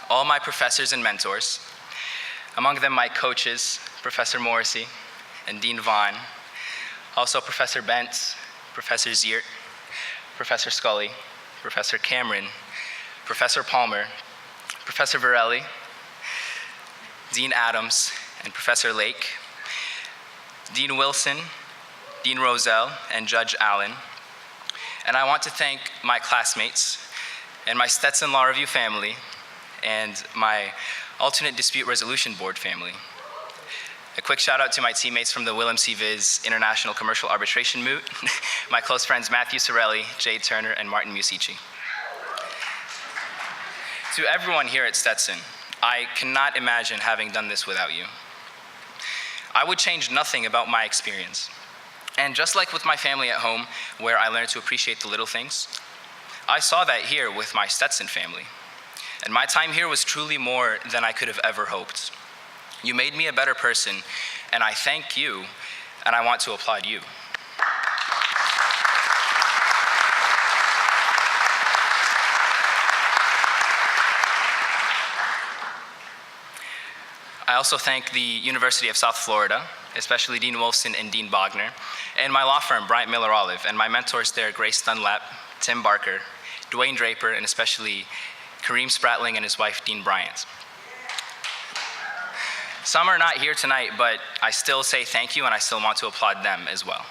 All my professors and mentors, among them my coaches, Professor Morrissey and Dean Vaughn, also Professor Bentz, Professor Ziert, Professor Scully, Professor Cameron, Professor Palmer, Professor Varelli, Dean Adams, and Professor Lake, Dean Wilson, Dean Rozelle, and Judge Allen. And I want to thank my classmates and my Stetson Law Review family and my Alternate Dispute Resolution Board family. A quick shout out to my teammates from the Willem C. Viz International Commercial Arbitration Moot, my close friends Matthew Sorelli, Jade Turner, and Martin Musici. To everyone here at Stetson, I cannot imagine having done this without you. I would change nothing about my experience. And just like with my family at home, where I learned to appreciate the little things, I saw that here with my Stetson family. And my time here was truly more than I could have ever hoped. You made me a better person, and I thank you, and I want to applaud you. I also thank the University of South Florida, especially Dean Wolfson and Dean Bogner, and my law firm, Bryant Miller Olive, and my mentors there, Grace Dunlap, Tim Barker, Dwayne Draper, and especially Kareem Spratling and his wife, Dean Bryant. Some are not here tonight, but I still say thank you, and I still want to applaud them as well.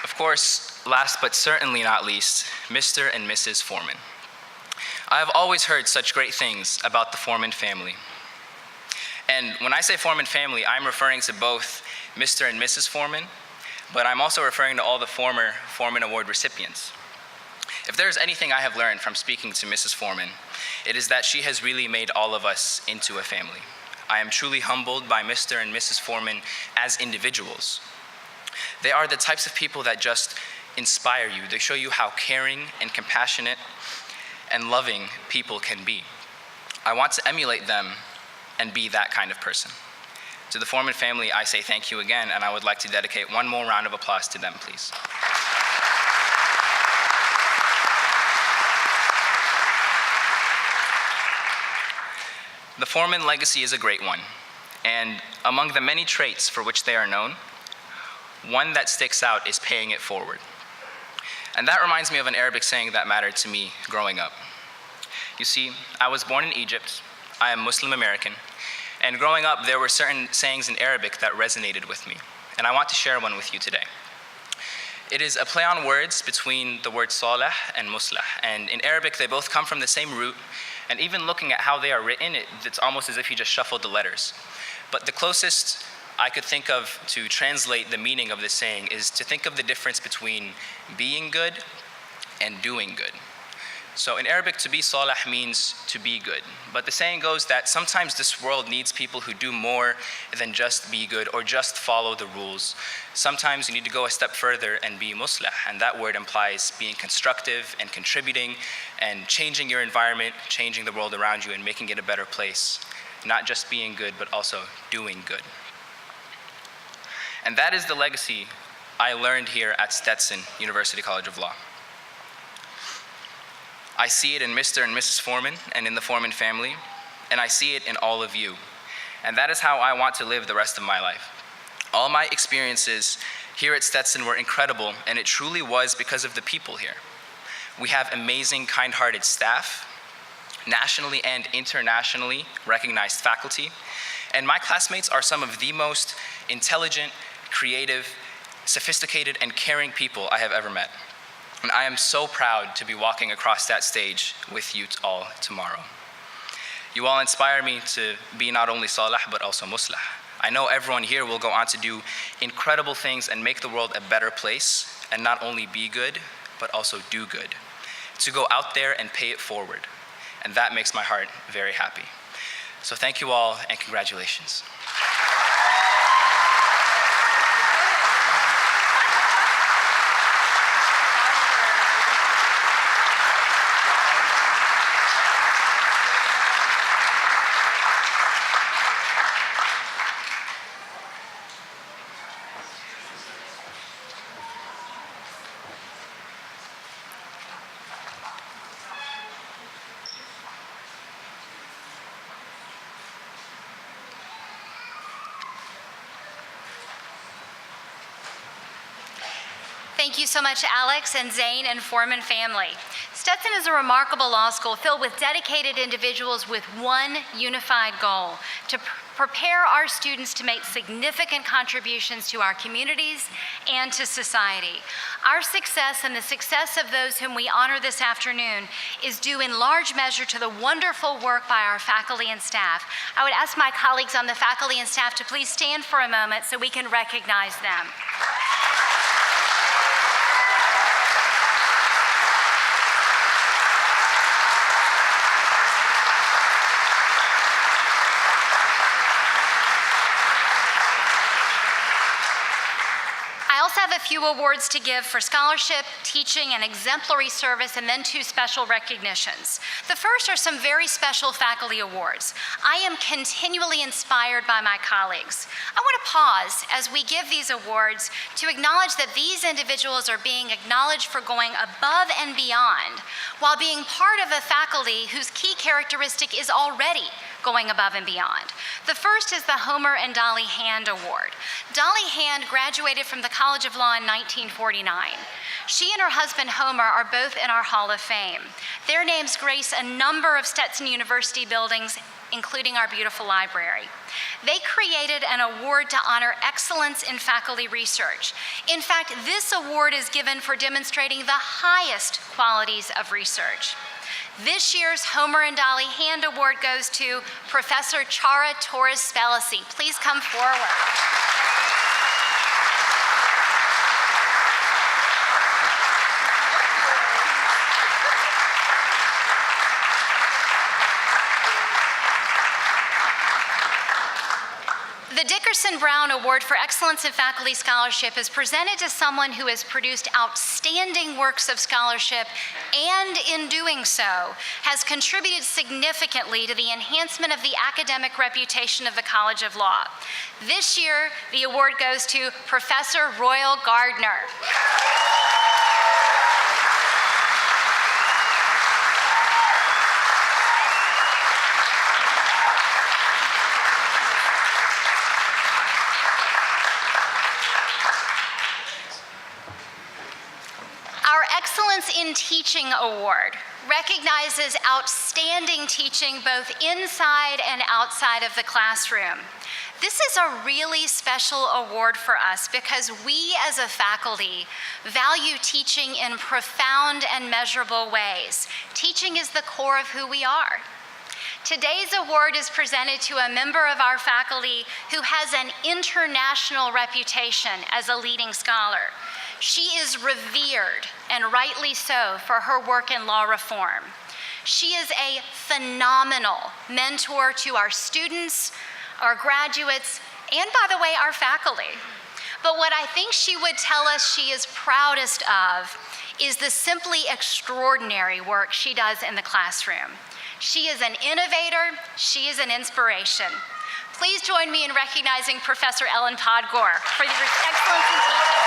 Of course, last but certainly not least, Mr. and Mrs. Foreman. I have always heard such great things about the Foreman family. And when I say Foreman family, I'm referring to both Mr. and Mrs. Foreman, but I'm also referring to all the former Foreman Award recipients. If there's anything I have learned from speaking to Mrs. Foreman, it is that she has really made all of us into a family. I am truly humbled by Mr. and Mrs. Foreman as individuals. They are the types of people that just inspire you. They show you how caring and compassionate and loving people can be. I want to emulate them and be that kind of person. To the Foreman family, I say thank you again, and I would like to dedicate one more round of applause to them, please. The Foreman legacy is a great one, and among the many traits for which they are known, one that sticks out is paying it forward. And that reminds me of an Arabic saying that mattered to me growing up. You see, I was born in Egypt, I am Muslim American, and growing up there were certain sayings in Arabic that resonated with me, and I want to share one with you today. It is a play on words between the word salih and muslah, and in Arabic they both come from the same root, and even looking at how they are written, it's almost as if you just shuffled the letters. But the closest I could think of to translate the meaning of this saying is to think of the difference between being good and doing good. So in Arabic, to be salih means to be good. But the saying goes that sometimes this world needs people who do more than just be good or just follow the rules. Sometimes you need to go a step further and be muslah, and that word implies being constructive and contributing and changing your environment, changing the world around you and making it a better place. Not just being good, but also doing good. And that is the legacy I learned here at Stetson University College of Law. I see it in Mr. and Mrs. Foreman and in the Foreman family, and I see it in all of you. And that is how I want to live the rest of my life. All my experiences here at Stetson were incredible, and it truly was because of the people here. We have amazing, kind-hearted staff, nationally and internationally recognized faculty, and my classmates are some of the most intelligent, creative, sophisticated, and caring people I have ever met. And I am so proud to be walking across that stage with you all tomorrow. You all inspire me to be not only salih, but also muslah. I know everyone here will go on to do incredible things and make the world a better place, and not only be good, but also do good. to go out there and pay it forward. And that makes my heart very happy. So thank you all and congratulations. Thank you so much, Alex and Zane and Foreman family. Stetson is a remarkable law school filled with dedicated individuals with one unified goal: to prepare our students to make significant contributions to our communities and to society. Our success and the success of those whom we honor this afternoon is due in large measure to the wonderful work by our faculty and staff. I would ask my colleagues on the faculty and staff to please stand for a moment so we can recognize them. I also have a few awards to give for scholarship, teaching, and exemplary service, and then 2 special recognitions. The first are some very special faculty awards. I am continually inspired by my colleagues. I want to pause as we give these awards to acknowledge that these individuals are being acknowledged for going above and beyond while being part of a faculty whose key characteristic is already going above and beyond. The first is the Homer and Dolly Hand Award. Dolly Hand graduated from the College of Law in 1949. She and her husband Homer are both in our Hall of Fame. Their names grace a number of Stetson University buildings, including our beautiful library. They created an award to honor excellence in faculty research. In fact, this award is given for demonstrating the highest qualities of research. This year's Homer and Dolly Hand Award goes to Professor Chara Torres-Spelliscy. Please come forward. The Dickerson Brown Award for Excellence in Faculty Scholarship is presented to someone who has produced outstanding works of scholarship and, in doing so, has contributed significantly to the enhancement of the academic reputation of the College of Law. This year, the award goes to Professor Royal Gardner. Excellence in Teaching Award recognizes outstanding teaching both inside and outside of the classroom. This is a really special award for us because we as a faculty value teaching in profound and measurable ways. Teaching is the core of who we are. Today's award is presented to a member of our faculty who has an international reputation as a leading scholar. She is revered, and rightly so, for her work in law reform. She is a phenomenal mentor to our students, our graduates, and by the way, our faculty. But what I think she would tell us she is proudest of is the simply extraordinary work she does in the classroom. She is an innovator, she is an inspiration. Please join me in recognizing Professor Ellen Podgore for your excellence in teaching.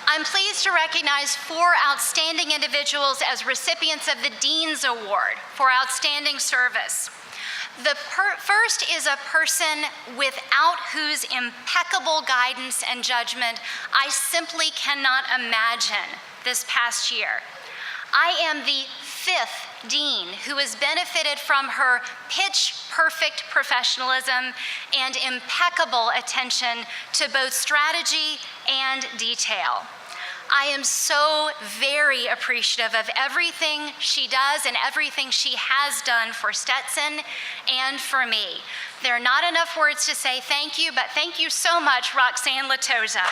I'm pleased to recognize 4 outstanding individuals as recipients of the Dean's Award for outstanding service. The first is a person without whose impeccable guidance and judgment I simply cannot imagine this past year. I am the 5th Dean, who has benefited from her pitch-perfect professionalism and impeccable attention to both strategy and detail. I am so very appreciative of everything she does and everything she has done for Stetson and for me. There are not enough words to say thank you, but thank you so much, Roxanne Latoza.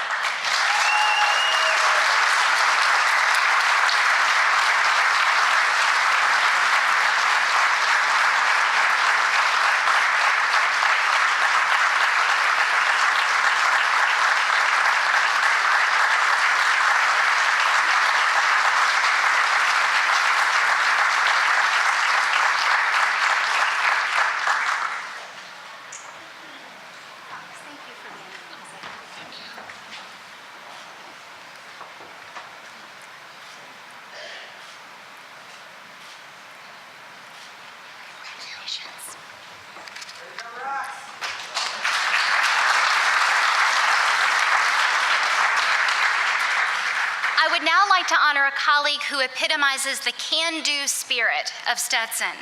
I would now like to honor a colleague who epitomizes the can-do spirit of Stetson.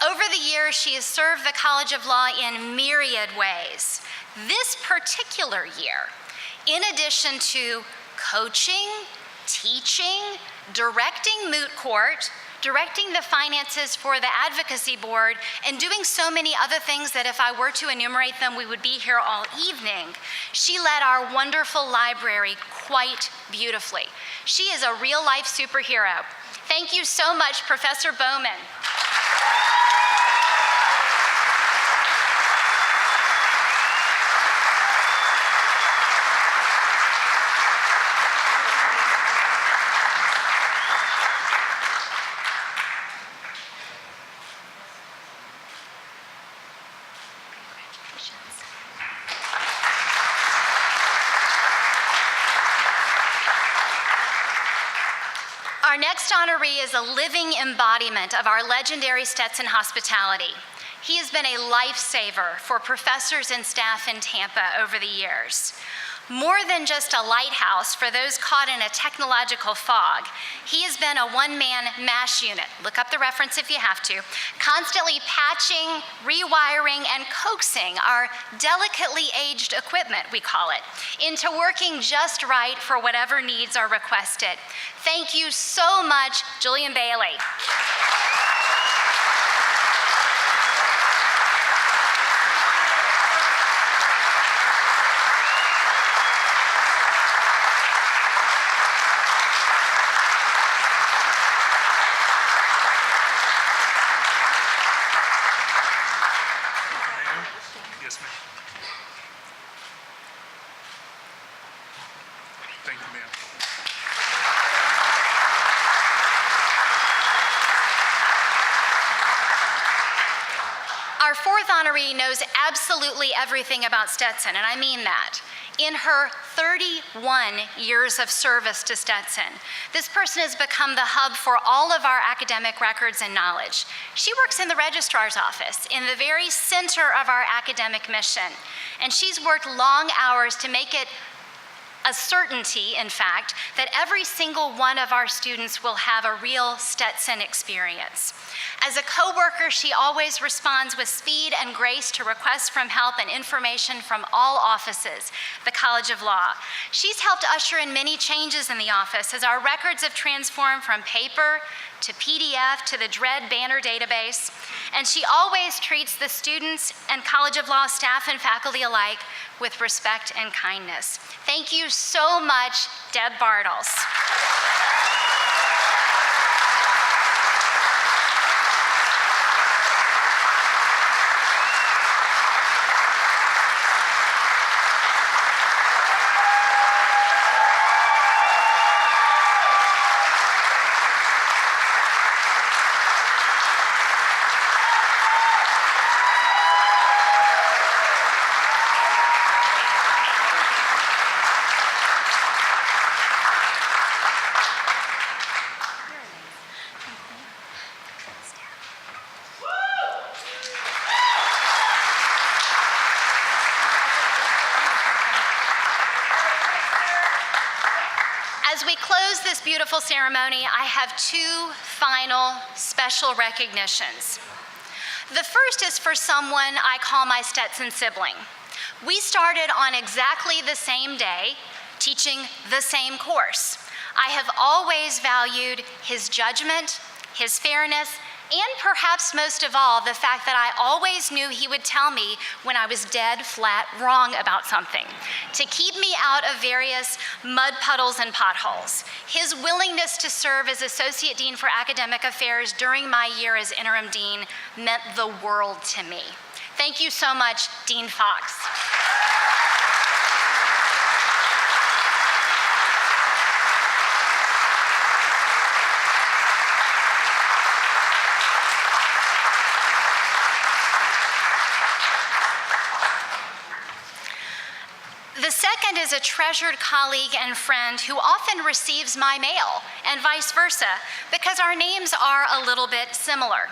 Over the years, she has served the College of Law in myriad ways. This particular year, in addition to coaching, teaching, directing moot court, directing the finances for the advocacy board, and doing so many other things that if I were to enumerate them, we would be here all evening, she led our wonderful library quite beautifully. She is a real-life superhero. Thank you so much, Professor Bowman. Our next honoree is a living embodiment of our legendary Stetson hospitality. He has been a lifesaver for professors and staff in Tampa over the years. More than just a lighthouse for those caught in a technological fog, he has been a one-man MASH unit, look up the reference if you have to, constantly patching, rewiring, and coaxing our delicately aged equipment, we call it, into working just right for whatever needs are requested. Thank you so much, Julian Bailey. Yes, ma'am. Thank you, ma'am. Our fourth honoree knows absolutely everything about Stetson, and I mean that. In her 31 years of service to Stetson, this person has become the hub for all of our academic records and knowledge. She works in the registrar's office, in the very center of our academic mission, and she's worked long hours to make it a certainty, in fact, that every single one of our students will have a real Stetson experience. As a coworker, she always responds with speed and grace to requests from help and information from all offices, the College of Law. She's helped usher in many changes in the office as our records have transformed from paper to PDF to the Dread Banner database, and she always treats the students and College of Law staff and faculty alike with respect and kindness. Thank you so much, Deb Bartles. As we close this beautiful ceremony, I have two final special recognitions. The first is for someone I call my Stetson sibling. We started on exactly the same day, teaching the same course. I have always valued his judgment, his fairness, and perhaps most of all, the fact that I always knew he would tell me when I was dead flat wrong about something, to keep me out of various mud puddles and potholes. His willingness to serve as Associate Dean for Academic Affairs during my year as Interim Dean meant the world to me. Thank you so much, Dean Fox. The second is a treasured colleague and friend who often receives my mail, and vice versa, because our names are a little bit similar.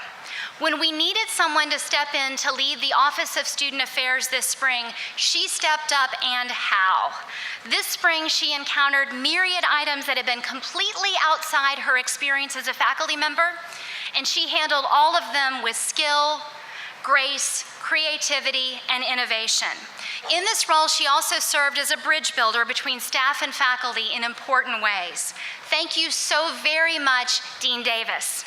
When we needed someone to step in to lead the Office of Student Affairs this spring, she stepped up, and how. This spring, she encountered myriad items that had been completely outside her experience as a faculty member, and she handled all of them with skill, grace, creativity, and innovation. In this role, she also served as a bridge builder between staff and faculty in important ways. Thank you so very much, Dean Davis.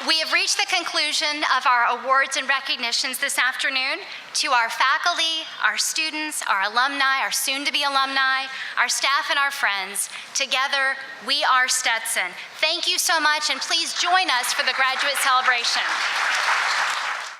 We have reached the conclusion of our awards and recognitions this afternoon. To our faculty, our students, our alumni, our soon-to-be alumni, our staff, and our friends, together, we are Stetson. Thank you so much, and please join us for the graduate celebration.